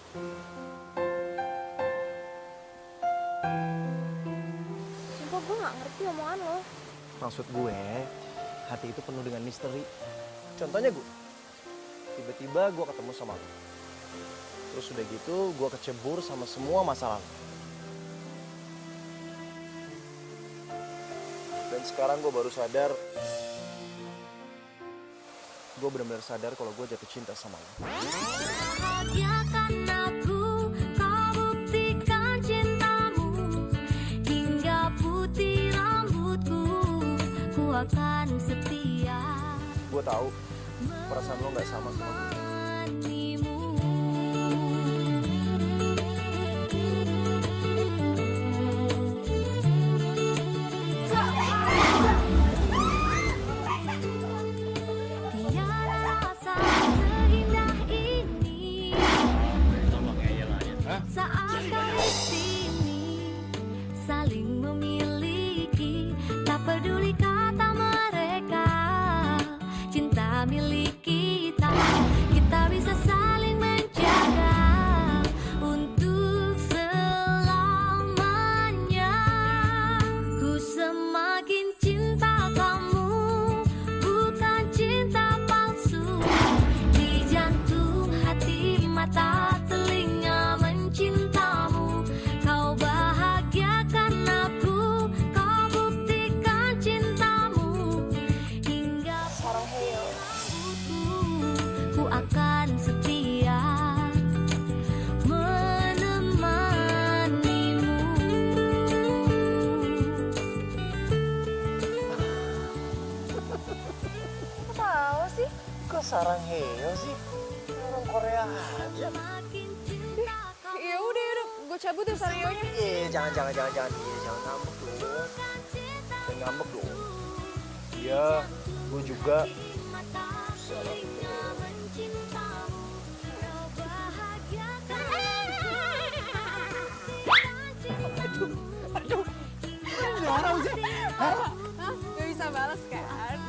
Sumpah gue nggak ngerti omongan lo. Maksud gue, hati itu penuh dengan misteri. Contohnya gue, tiba-tiba gue ketemu sama lo. Terus udah gitu, gue kecebur sama semua masalah lo. Dan sekarang gue baru sadar, gue benar-benar sadar kalau gue jatuh cinta sama lo. Bahagiakan aku, kau buktikan cintamu. Hingga putih rambutku, ku akan setia. Gue tahu perasaan lo nggak sama gue. Menemanimu. Tiada rasa seindah ini saat kau di sini, saling memiliki, tak peduli kata mereka. Cinta milik kita, kita bisa saling menjaga untuk selamanya. Ku semakin cinta kamu, bukan cinta palsu. Di jantung hati mata telinga mencintamu. Kau bahagiakan aku, kau buktikan cintamu. Hingga Sarang Heyo. ku akan setia menemanimu. Ketawa sih? Kok sarang heyo sih? Orang Korea aja. Ya udah, gue cabut ya Varionya. Jangan ngambek dong. Jangan ngambek dong. Iya, gue juga. Gak bisa balas kan?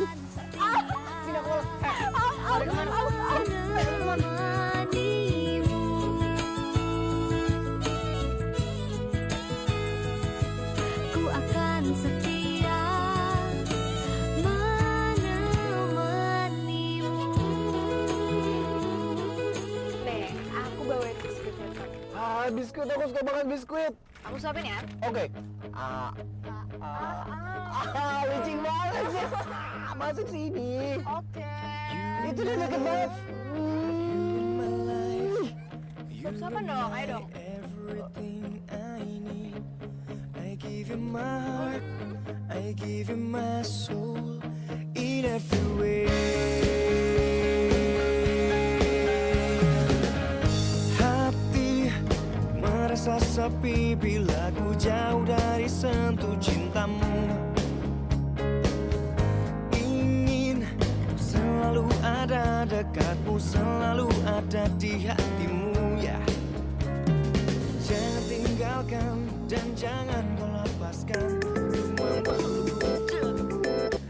Ku akan setia menemanimu. Nih, aku bawain biskuit buat kamu. Biskuit, aku suka banget biskuit. Aku suapin ya. Oke. Licik banget sih. Masuk sini. Oke. Itu udah deket banget. Suap-suapan dong, ayo dong. Everything I need, I give you my heart, I give you my soul in every way. Hati merasa sepi bila ku jauh dari sentuh cintamu. Ingin selalu ada dekatmu, selalu ada di hatimu ya. Jangan tinggalkan dan jangan kau lepaskan.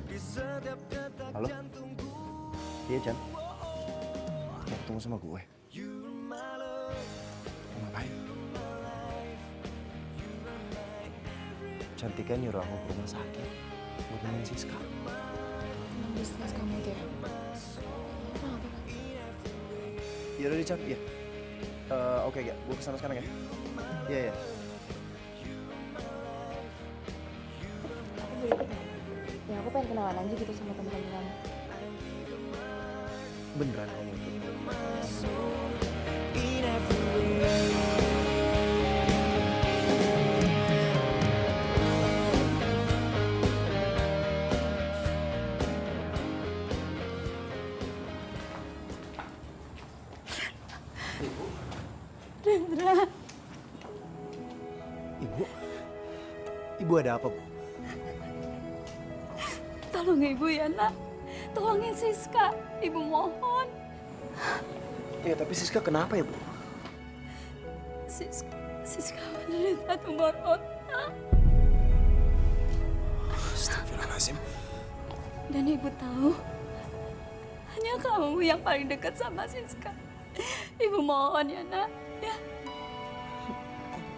Di setiap detak Halo? jantungku. Iya, Chan. Mau ketemu sama gue. Mau ngapain? Cantika nyuruh aku ke rumah sakit buat nemenin Siska. Bisnis kamu tuh ya? Kenapa? Yaudah deh, Chan. Iya. Oke, ya. Gue kesana sekarang ya. Iya. Aku boleh ikut nggak? Ya aku pengen kenalan aja gitu sama temen-temen kamu. Beneran kamu ikut? In every way. Rendra, Ibu ada apa, Bu? tolong ibu ya nak. Tolongin Siska, ibu mohon. Ya, tapi Siska kenapa ya, Bu? Siska menderita tumor otak. Astagfirullahaladzim. Dan ibu tahu, hanya kamu yang paling dekat sama Siska. Ibu mohon ya nak, ya.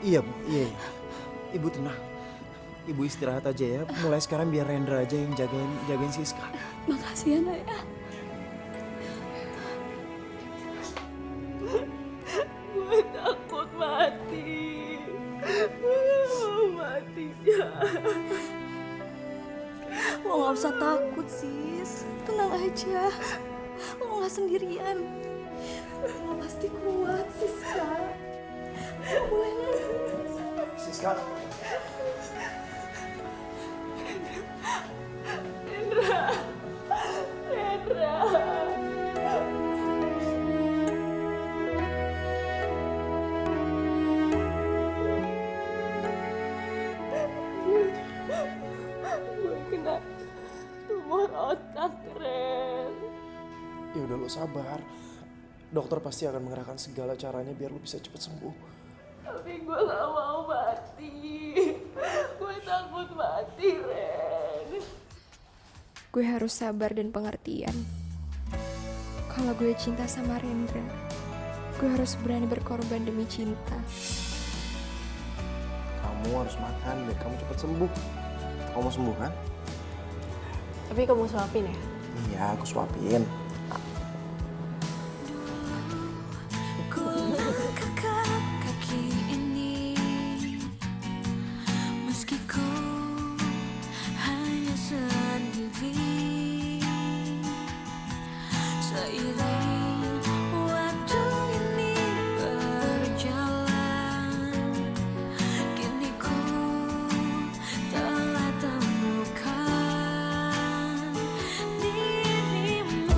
Iya, Bu. Iya. Ibu tenang. Ibu istirahat aja ya. Mulai sekarang biar Rendra aja yang jagain Siska. Makasih ya nak ya. Gue takut mati. Mati ya. Lo gak usah takut sis. Tenang aja. Lo gak sendirian. Lo pasti kuat Siska. Lo boleh nangis. Siska. Rendra. Gue kena tumor otak, Ren. Ya udah, lo sabar. Dokter pasti akan mengerahkan segala caranya biar lo bisa cepat sembuh. Tapi gue gak mau mati. Gue takut mati, Ren. Gue harus sabar dan pengertian. Kalau gue cinta sama Rendra, gue harus berani berkorban demi cinta. Kamu harus makan biar kamu cepat sembuh. Kamu mau sembuh kan? Tapi kamu suapin ya? Iya, aku suapin. Ku langkahkan kaki ini, meski ku hanya sendiri. Seiring waktu ini berjalan, kini ku telah temukan dirimu.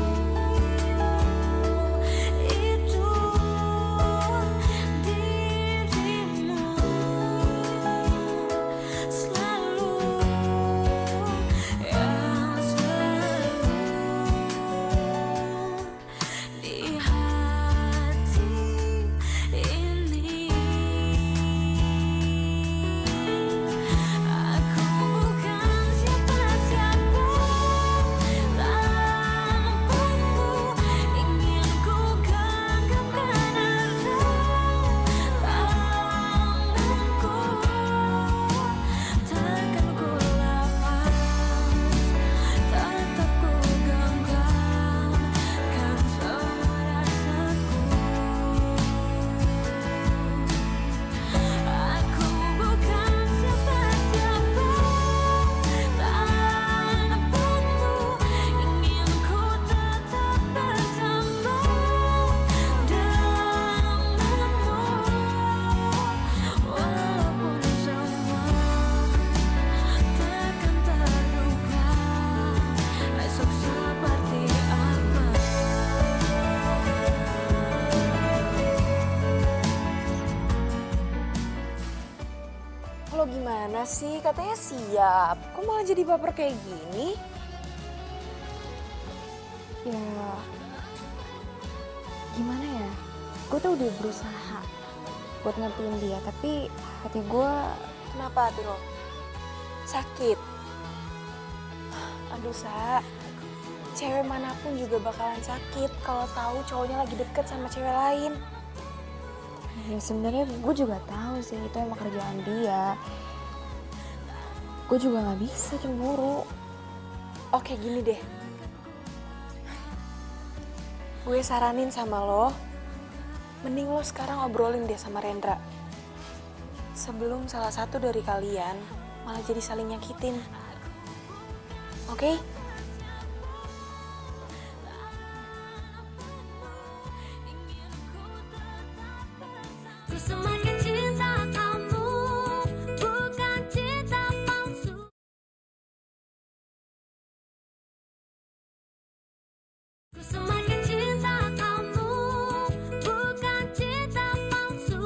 gimana sih? Katanya siap. Kok malah jadi baper kayak gini? Ya, gimana ya? Gue tuh udah berusaha buat ngertiin dia, tapi hati gue... Kenapa hati lo? Sakit? Aduh, Sa. Cewek manapun juga bakalan sakit kalau tahu cowoknya lagi deket sama cewek lain. Ya sebenarnya gue juga tahu sih itu emang kerjaan dia. Gue juga nggak bisa cemburu. Oke, gini deh. Gue saranin sama lo, mending lo sekarang obrolin deh sama Rendra. Sebelum salah satu dari kalian malah jadi saling nyakitin. Oke? Ku semakin cinta kamu, bukan cinta palsu. Ku semakin cinta kamu, bukan cinta palsu.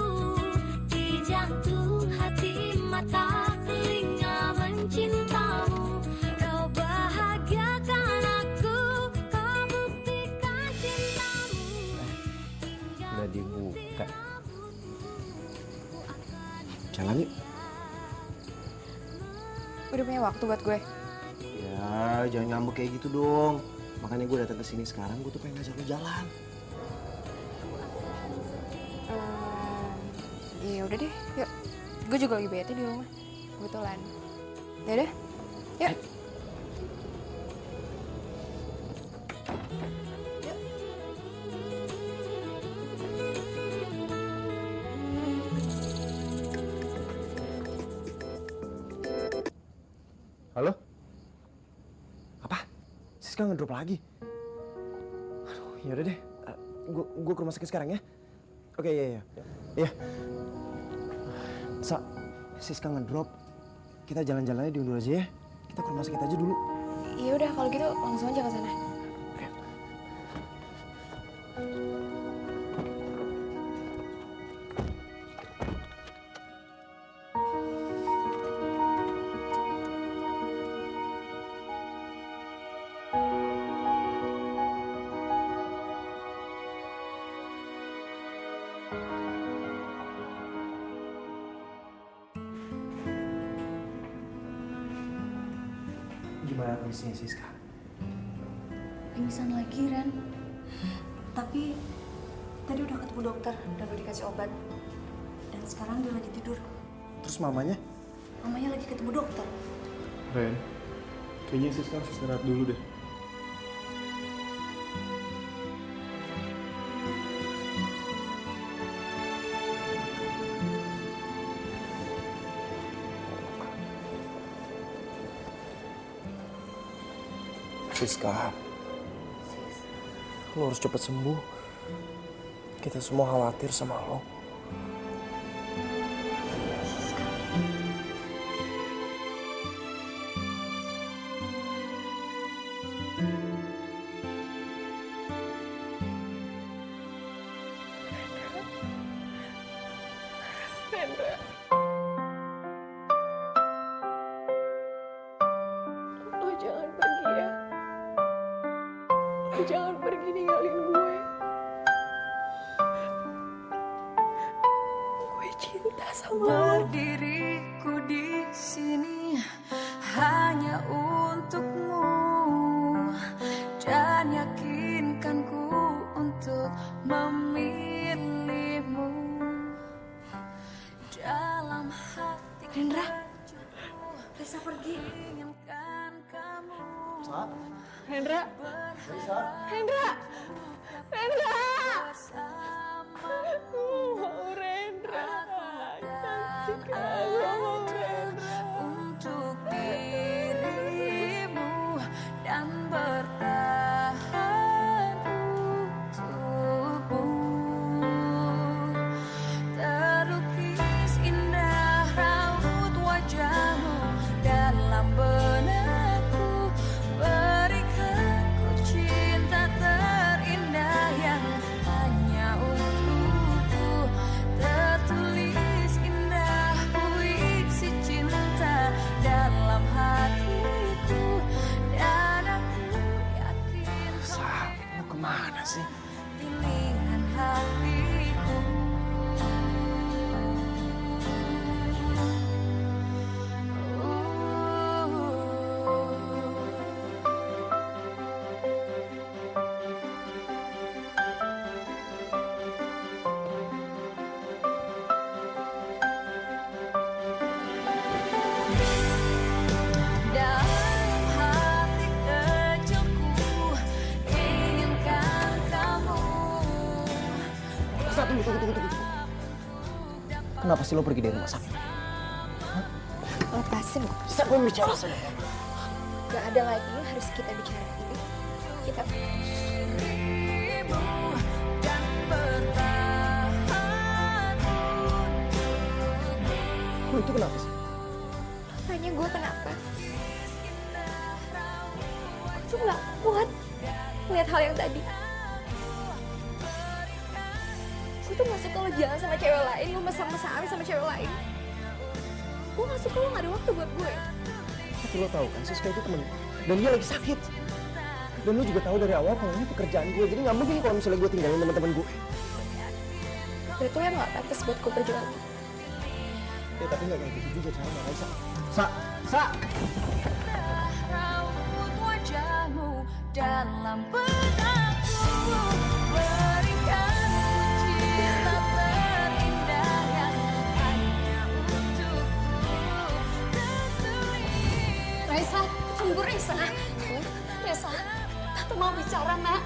Di jantung hati mata telinga mencintamu. Kau bahagiakan aku, kau buktikan cintamu. Udah dibuka. Jalan yuk. Udah punya waktu buat gue. Ya, jangan ngambek kayak gitu dong. Makanya gue datang ke sini sekarang, gue tuh pengen ngajak lo jalan. Ya udah deh, yuk. Gue juga lagi bete di rumah. Kebetulan. Yaudah, yuk. Halo? Apa? Siska ngedrop lagi? Aduh, yaudah deh. Gue ke rumah sakit sekarang ya. Oke, iya. Iya. Sa, Siska ngedrop. Kita jalan-jalannya diundur aja ya. Kita ke rumah sakit aja dulu. Ya udah kalau gitu langsung aja ke sana. Gimana kondisinya Siska? Pingsan lagi, Ren. Tapi tadi udah ketemu dokter dan udah dikasih obat. Dan sekarang dia lagi tidur. Terus mamanya? Mamanya lagi ketemu dokter. Ren, kayaknya Siska harus istirahat dulu deh. Siska, lo harus cepat sembuh. Kita semua khawatir sama lo. Rendra. Lo jangan pergi ya. Lo jangan pergi ninggalin gue. Gue cinta sama lo. Berdiriku di sini hanya untukmu dan yakinkanku untuk memilihmu dalam hati. Rendra, Risa pergi. Rendra. Rendra. Rendra. Mau Rendra. Cantik aku mau Rendra. Untuk dirimu dan bertahan untukmu. Terlukis indah raut wajahmu dalam benakku. Berikan ku cinta terindah yang Sa, tunggu. Kenapa sih lo pergi dari rumah sakit? Lepasin. Sa, gue bicara sama lo. Gak ada lagi yang harus kita bicarain. Kita Lo itu kenapa sih? tanya gue kenapa? Aku tuh gak kuat ngeliat hal yang tadi. Gue tuh gak suka lo jalan sama cewek lain, lo mesra-mesraan sama cewek lain. Gue gak suka lo gak ada waktu buat gue. Tapi lo tahu kan, Siska itu temen gue. Dan dia lagi sakit. Dan lo juga tahu dari awal kalau ini pekerjaan gue. Jadi gak mungkin kalau misalnya gue tinggalin teman-teman gue. Berarti lo yang gak pantas buat gue perjuangin. Ya tapi gak kayak gitu juga caranya, Raisa. Sa! Raut wajahmu dalam benakku, berikan cinta terindah yang hanya untukku tertulis. Raisa, tunggu Raisa. Raisa, Tante mau bicara, Nak.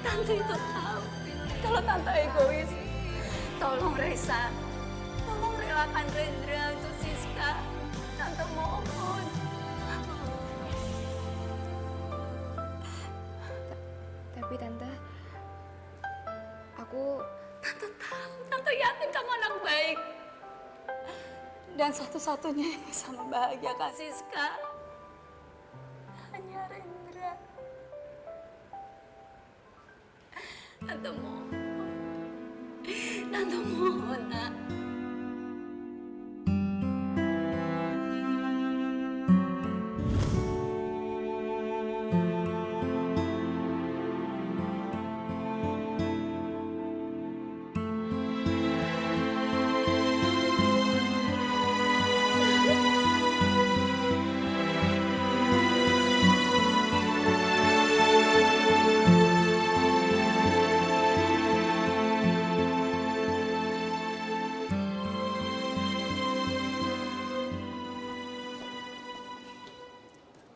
Tante itu tahu kalau Tante egois. Tolong Raisa, tolong relakan Rendra untuk Siska. Tante mohon. Tapi Tante Tante tahu, Tante yakin kamu anak baik. Dan satu-satunya yang bisa membahagiakan Siska hanya Rendra. Tante mohon, Nak.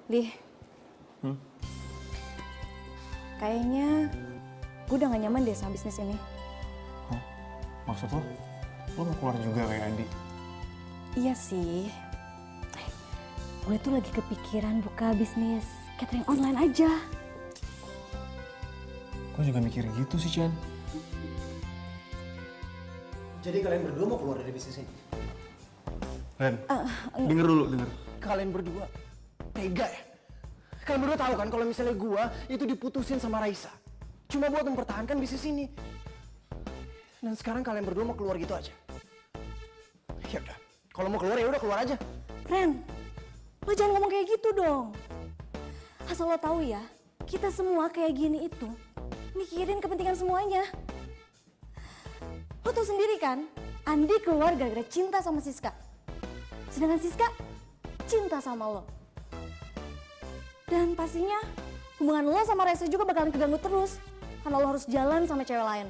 Lih, kayaknya gue udah gak nyaman deh sama bisnis ini. Maksud lo? Lo mau keluar juga kayak Andi? Iya sih. Gue tuh lagi kepikiran buka bisnis catering online aja. Gue juga mikir gitu sih, Chan. Jadi kalian berdua mau keluar dari bisnis ini? Ren, denger dulu. Kalian berdua tega ya? Kalian berdua tahu kan kalau misalnya gua itu diputusin sama Raisa cuma buat mempertahankan bisnis ini. Dan sekarang kalian berdua mau keluar gitu aja. Ya udah, kalau mau keluar ya udah keluar aja. Ren, lo jangan ngomong kayak gitu dong. Asal lo tahu ya, kita semua kayak gini itu mikirin kepentingan semuanya. Lo tahu sendiri kan, Andi keluar gara-gara cinta sama Siska. Sedangkan Siska cinta sama lo. Dan pastinya hubungan lo sama Raisa juga bakalan keganggu terus. Karena lo harus jalan sama cewek lain.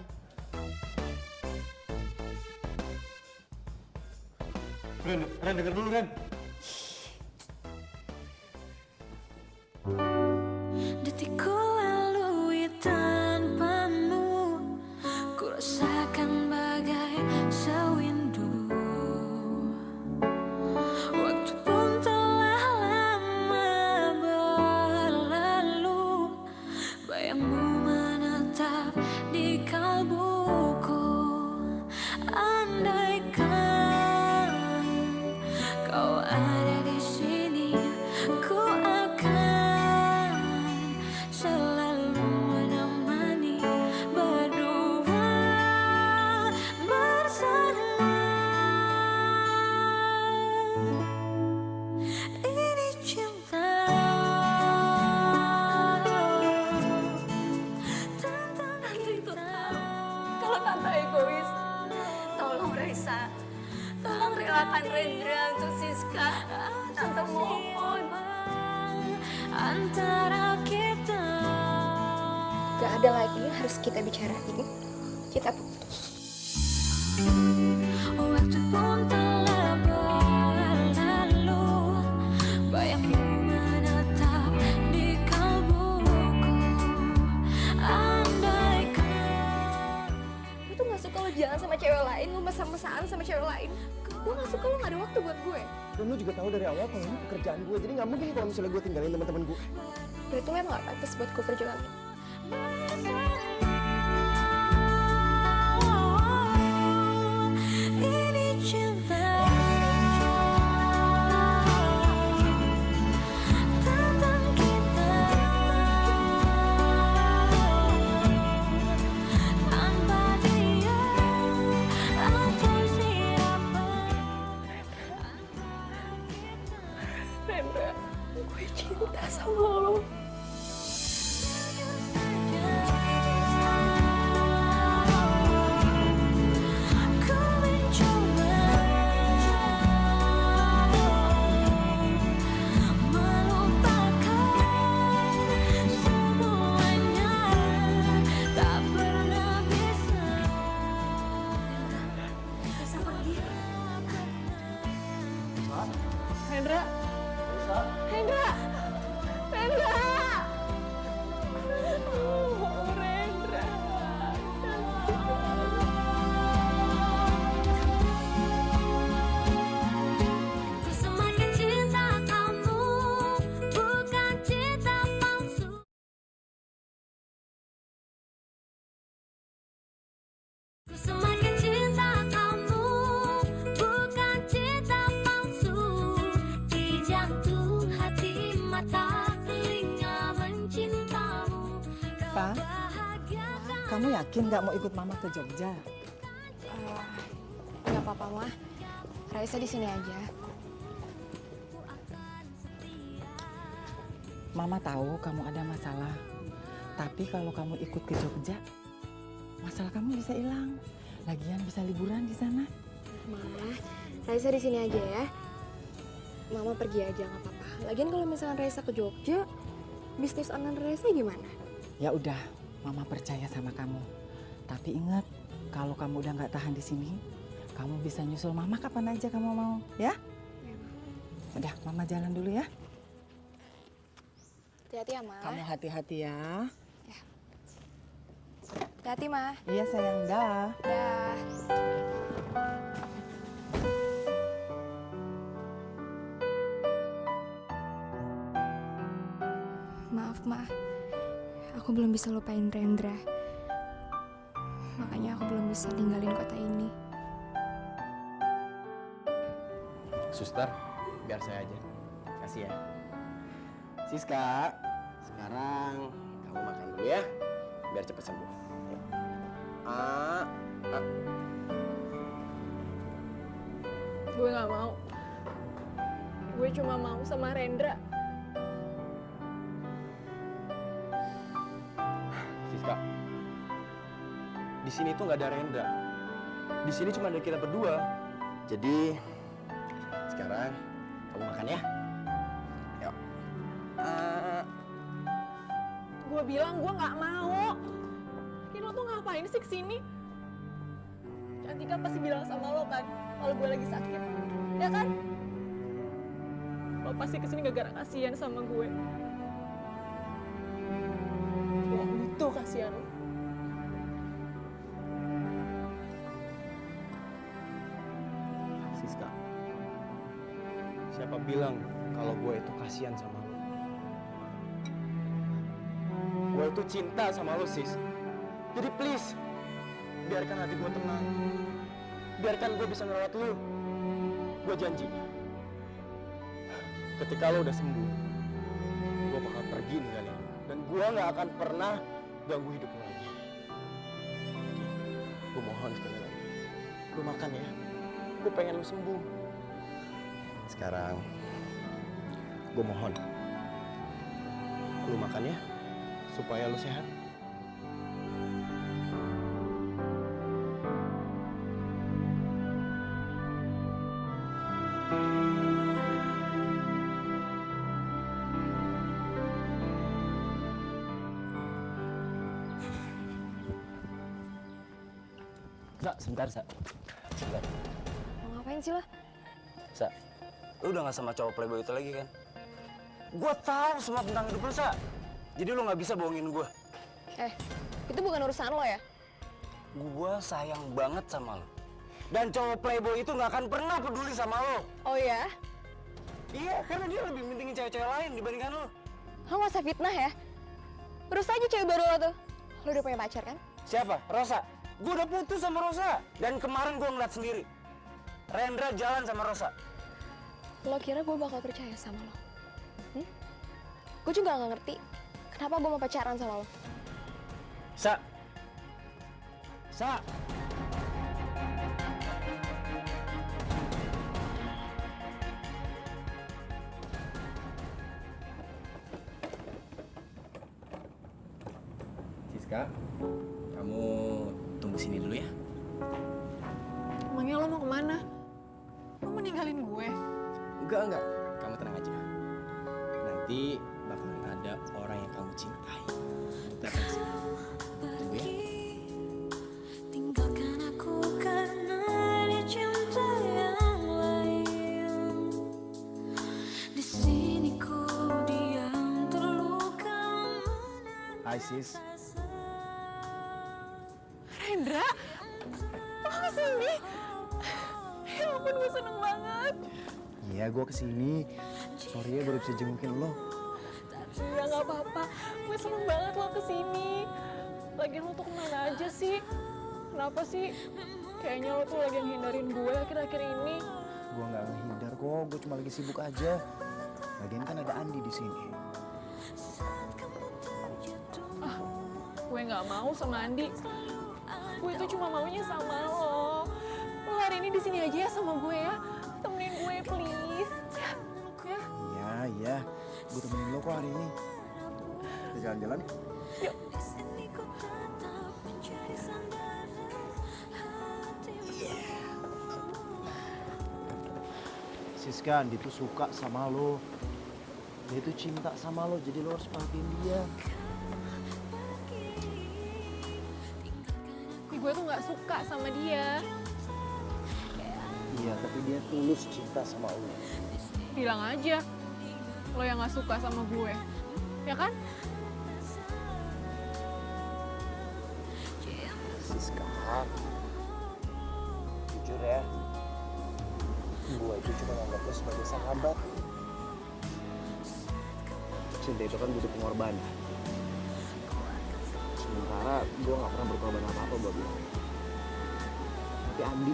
Ren, denger dulu, Ren. Detikku lalui tanpamu, ku rasakan bagai sewindu. Waktu pun telah lama berlalu, bayangmu menetap di kalbuku. Andaikan kau ada di sini, ku akan selalu menemani berdua bersama. Ini cinta. Tante itu tahu kalau Tante egois. Tolong Raisa, tolong relakan Rendra untuk Siska. Tante mohon. Antara kita gak ada lagi yang harus kita bicarain. Kita putus. waktu pun telah berlalu, bayangmu menetap di kalbuku. cewek lain, lu mesra-mesraan sama cewek lain. Gue gak suka lu gak ada waktu buat gue. Dan lu juga tahu dari awal kalau ini pekerjaan gue, jadi nggak mungkin kalau misalnya gue tinggalin teman-teman gue. Berarti lu emang gak pantas buat gue perjuangin. Ini cinta tentang kita tanpa dia atau siapa. Rendra, gue cinta sama lo. Rendra, Rendra, Rendra. Oh, Rendra. Ku semakin cinta kamu, bukan cinta palsu. Ku semakin cinta kamu, bukan cinta palsu. Di jantung, hati, mata, telinga mencintamu. Fa, kamu yakin nggak mau ikut Mama ke Jogja? Gak apa-apa, Mah. Raisa di sini aja. Mama tahu kamu ada masalah. Tapi kalau kamu ikut ke Jogja, masalah kamu bisa hilang. Lagian bisa liburan di sana. Mah, Raisa di sini aja ya. Mama pergi aja nggak apa-apa. Lagian kalau misalkan Raisa ke Jogja, bisnis online Raisa gimana? Ya udah, Mama percaya sama kamu. Tapi ingat, kalau kamu udah nggak tahan di sini, kamu bisa nyusul Mama kapan aja kamu mau, ya? Udah, Mama jalan dulu ya. Hati-hati ya, Ma. Kamu hati-hati ya. Hati-hati, Ma. Iya sayang, dah. Dah. Maaf, Ma. Aku belum bisa lupain Rendra. Makanya aku belum bisa tinggalin kota ini. Suster, biar saya aja. Kasih ya. Siska, sekarang kamu makan dulu ya, biar cepat sembuh. Gue gak mau. Gue cuma mau sama Rendra. Siska, di sini tuh nggak ada Rendra. Di sini cuma ada kita berdua. Jadi sekarang kamu makan ya. Yuk. Gue bilang gue nggak mau. Lo tuh ngapain sih kesini? Cantika pasti bilang sama lo kan, kalau gue lagi sakit, ya kan? Lo pasti kesini gara-gara kasihan sama gue. Gue butuh kasihan lo. Siska, siapa bilang kalau gue itu kasihan sama lo? Gue itu cinta sama lo, Sis. Jadi please, biarkan hati gue tenang. Biarkan gue bisa ngerawat lo. Gue janji, ketika lo udah sembuh, gue bakal pergi ninggalin lo. Dan gue gak akan pernah ganggu hidup lo lagi. Gue mohon sekali lagi, lo makan ya. Gue pengen lo sembuh. Sekarang, gue mohon, lo makan ya, supaya lo sehat. Sa, sebentar, Sa. Sebentar. Mau ngapain sih lo? Sa, lu udah gak sama cowok playboy itu lagi kan? Gua tahu semua tentang hidup lu, Sa. Jadi lu gak bisa bohongin gua. Itu bukan urusan lo ya? Gua sayang banget sama lu. Dan cowok playboy itu nggak akan pernah peduli sama lo. Oh ya? Iya, karena dia lebih pentingin cewek-cewek lain dibandingkan lo. Lo nggak usah fitnah ya. Terus aja cewek baru lo tuh. Lo udah punya pacar kan? Siapa? Rosa. Gue udah putus sama Rosa. Dan kemarin gue ngeliat sendiri. Rendra jalan sama Rosa. Lo kira gue bakal percaya sama lo? Gue juga nggak ngerti kenapa gue mau pacaran sama lo. Sa. Siska, kamu tunggu sini dulu ya. Emangnya lo mau kemana? Lo mau ninggalin gue? Enggak. Kamu tenang aja. Nanti bakalan ada orang yang kamu cintai datang ke sini. Tunggu ya. Tinggalkan aku karena dia cinta yang lain. Di sini ku diam terluka. Hai sis. Rendra, lo kesini? Ya ampun, gue seneng banget. Iya, gue kesini. Sorry ya baru bisa jengukin lo. Ya nggak apa-apa, gue seneng banget lo kesini. Lagian lo tuh kemana aja sih? Kenapa sih? Kayaknya lo tuh lagi ngehindarin gue akhir-akhir ini. Gue nggak ngehindar kok, gue cuma lagi sibuk aja. Lagian kan ada Andi di sini. Gue nggak mau sama Andi. Gue itu cuma maunya sama lo. Lo hari ini di sini aja ya sama gue ya. Temenin gue please. Ya. Iya. Gue temenin lo kok hari ini. Kita jalan-jalan. Yuk. Siska, Andi tuh suka sama lo. Dia tuh cinta sama lo, jadi lo harus perhatiin dia. Gue tuh nggak suka sama dia. Iya, tapi dia tulus cinta sama lo. Bilang aja lo yang nggak suka sama gue, ya kan? Siska, jujur ya, gue itu cuma nganggap lo sebagai sahabat. Cinta itu kan butuh pengorbanan. Sementara gue gak pernah berkorban apa-apa buat lo. Tapi Andi,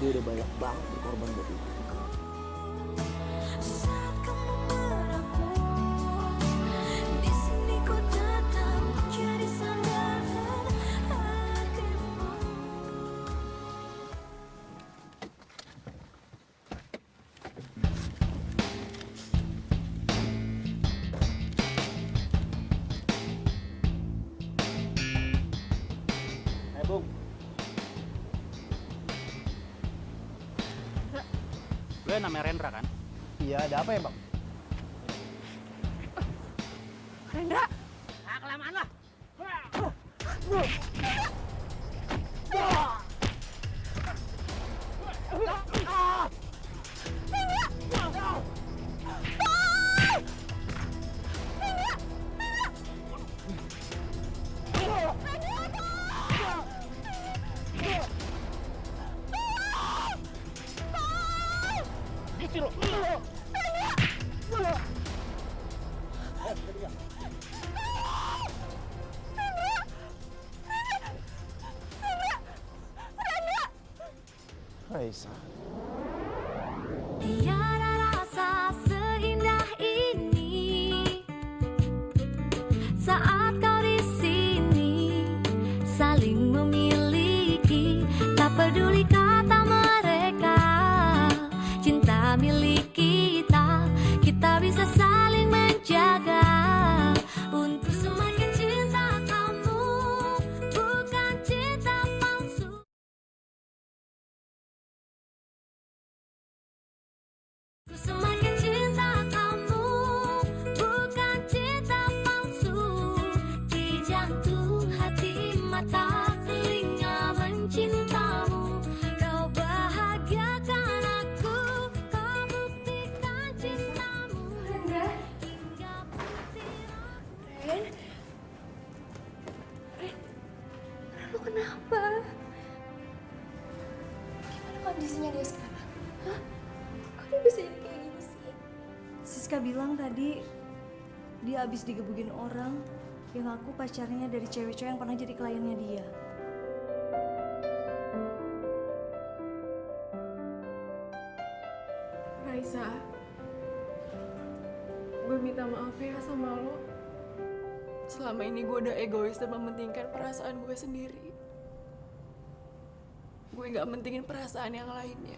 dia udah banyak banget berkorban buat lo. Di sini ku tetap menjadi sandaran hatimu. Hai Bung. Lo namanya Rendra kan? Iya, ada apa ya Bang? Rendra. Ah, kelamaan lah. Raisa. Tiada rasa seindah ini saat kau di sini saling memiliki, tak peduli kata mereka. Cinta milik kita, kita bisa saling menjaga. Untuk semakin cinta kamu, bukan cinta palsu. Semakin cinta kamu, bukan cinta palsu. Di jantung, hati, mata, telinga mencintamu. Kau bahagiakan aku, kau buktikan cintamu. Hingga Ren? Lo kenapa? kondisinya dia sekarang? Hah? Kok dia bisa jadi kayak gini sih? Siska bilang tadi dia abis digebukin orang yang ngaku pacarnya dari cewek-cewek yang pernah jadi kliennya dia. Raisa, gue minta maaf ya sama lo. Selama ini gue udah egois dan mementingkan perasaan gue sendiri. Gue gak mentingin perasaan yang lainnya.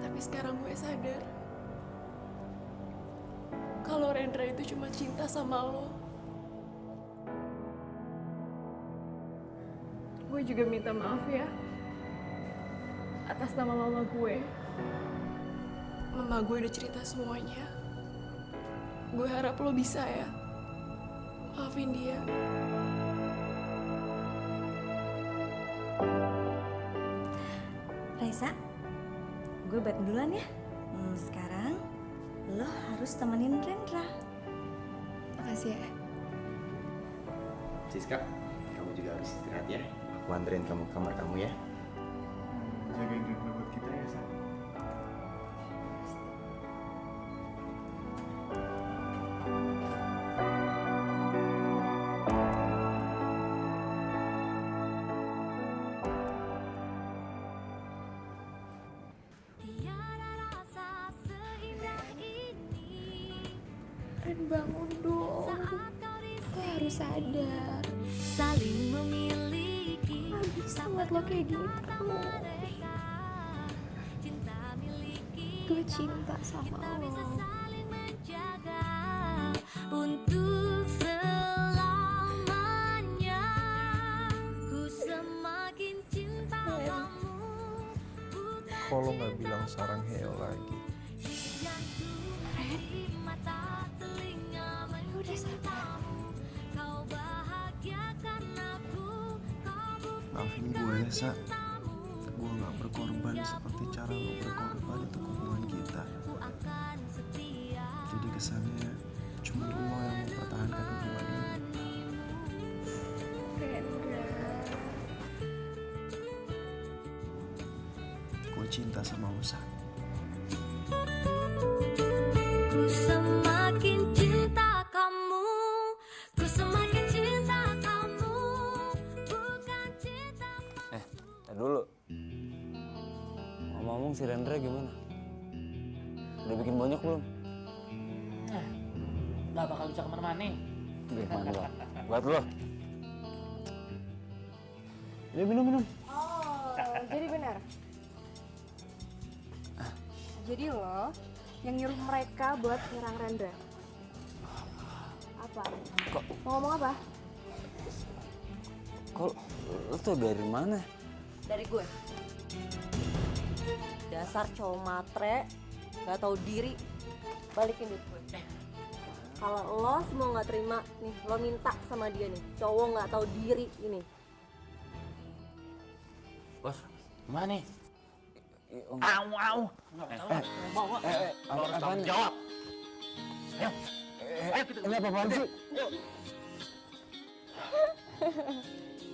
Tapi sekarang gue sadar kalau Rendra itu cuma cinta sama lo. Gue juga minta maaf ya atas nama mama gue. Mama gue udah cerita semuanya. Gue harap lo bisa ya maafin dia. Raisa, gue balik duluan ya. Sekarang lo harus temenin Rendra. Makasih ya. Siska, kamu juga harus istirahat ya. Aku anterin kamu ke kamar kamu ya. Jagain Rendra buat kita ya, Sa. Ren, bangun dong. Lo harus sadar. Saling memiliki. Gak bisa buat lo kayak gini terus. Gue cinta sama lo. Untuk selamanya ku semakin cinta kamu. Kalau nggak bilang sarang heo lagi. Udah sadar. Maafin gue ya, Sa. Gue nggak berkorban seperti cara lo berkorban untuk hubungan kita. Jadi kesannya cuma lo yang mempertahankan hubungan ini. Gue cinta sama lo, Sa. Ku semakin cinta kamu. Ku semakin cinta kamu. Bukan cinta. Dulu. Ngomong-ngomong si Rendra gimana? Udah bikin banyak belum? Gak bakal bisa kemana-mana nih. Gimana lo? Buat lo. Ini minum. Oh, jadi benar. Jadi lo yang nyuruh mereka buat nyerang Rendra. Apa? Kok? Mau ngomong apa? Kok lo tuh dari mana? Dari gue. Dasar cowok matre, gak tahu diri. Balikin duit gue. Kalau lo semua nggak terima, nih lo minta sama dia nih, cowok nggak tahu diri ini. Bos, gimana nih? Au. Nggak tahu. Bawa. Lo harus tanggung jawab. Ayo. Ayo kita. Ini apa-apaan sih? Yuk.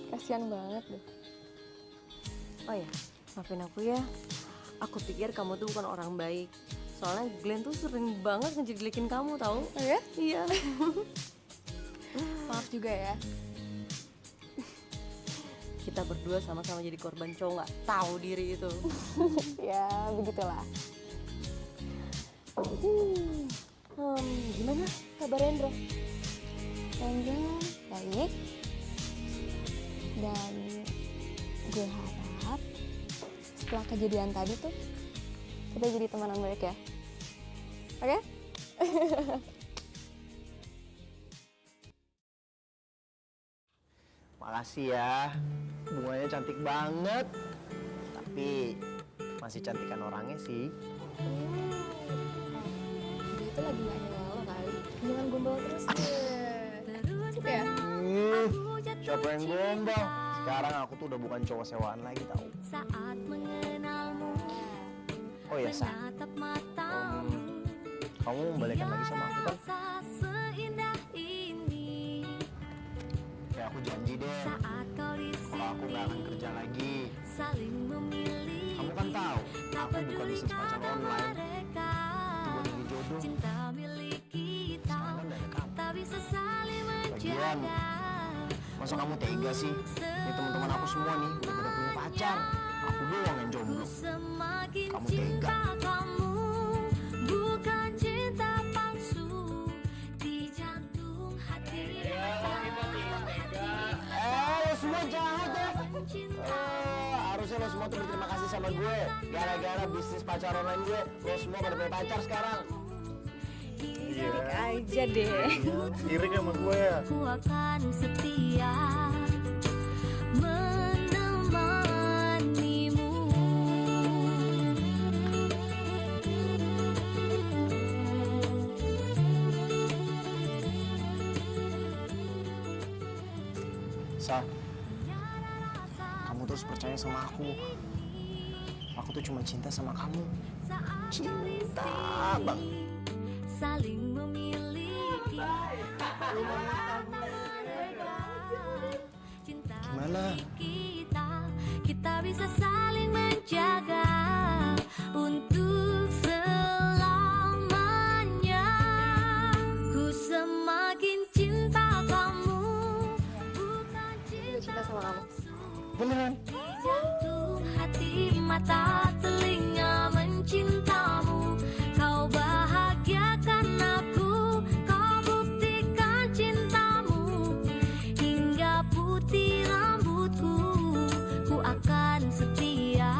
Kasian banget deh. Oh ya, maafin aku ya. Aku pikir kamu tuh bukan orang baik. Soalnya Glenn tuh sering banget ngejelekin kamu tahu? Oh ya? Iya. Maaf juga ya. Kita berdua sama-sama jadi korban cowok nggak tahu diri itu. Ya, begitulah. Gimana kabar Rendra? Rendra baik. Dan gue harap setelah kejadian tadi tuh kita jadi teman yang baik ya. Oke? Makasih ya, bunganya cantik banget. Tapi masih cantikan orangnya sih. Dia itu lagi gak nyawa lo kali. Jangan gombal terus deh. Gitu ya? Siapa yang gombal? Sekarang aku tuh udah bukan cowok sewaan lagi tau. Oh ya, Sa. Kamu mau balikan lagi sama aku kan? Ya aku janji deh, kalau aku gak akan kerja lagi. Kamu kan tahu, aku buka bisnis pacar online. Itu buat bagi jodoh. Sekarang udah ada kamu. Lagian, masa kamu tega sih? Ini teman-teman aku semua nih udah pada punya pacar. Aku doang yang jomblo. Kamu tega. Bukan cinta palsu di jantung hati. Lo semua jahat ya. Harusnya lo semua tuh berterima kasih sama gue. Gara-gara bisnis pacar online gue, lo semua pada punya pacar sekarang. Sirik aja deh. Sirik sama gue ya. Ku akan setia menemanimu. Sa, kamu terus percaya sama aku. Aku tuh cuma cinta sama kamu. Cinta banget. Saling memiliki. Gimana? Kita bisa saling menjaga untuk selamanya. Ku semakin cinta kamu, bukan cinta sama kamu. Beneran? jantung hati mata telinga mencintamu. Kau bahagiakan aku, kau buktikan cintamu. Hingga putih rambutku, ku akan setia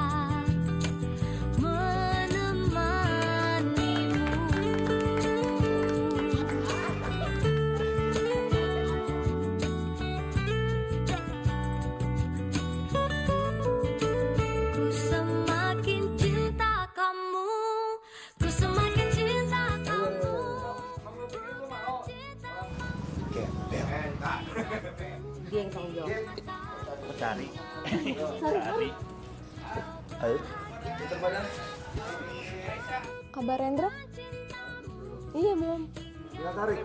Dia yang tanggung jawab. Cari. Cari. Ayo. Kabar Rendra? Iya belum. Ya tarik.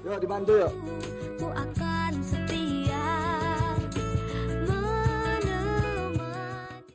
Yuk dibantu yuk. Ku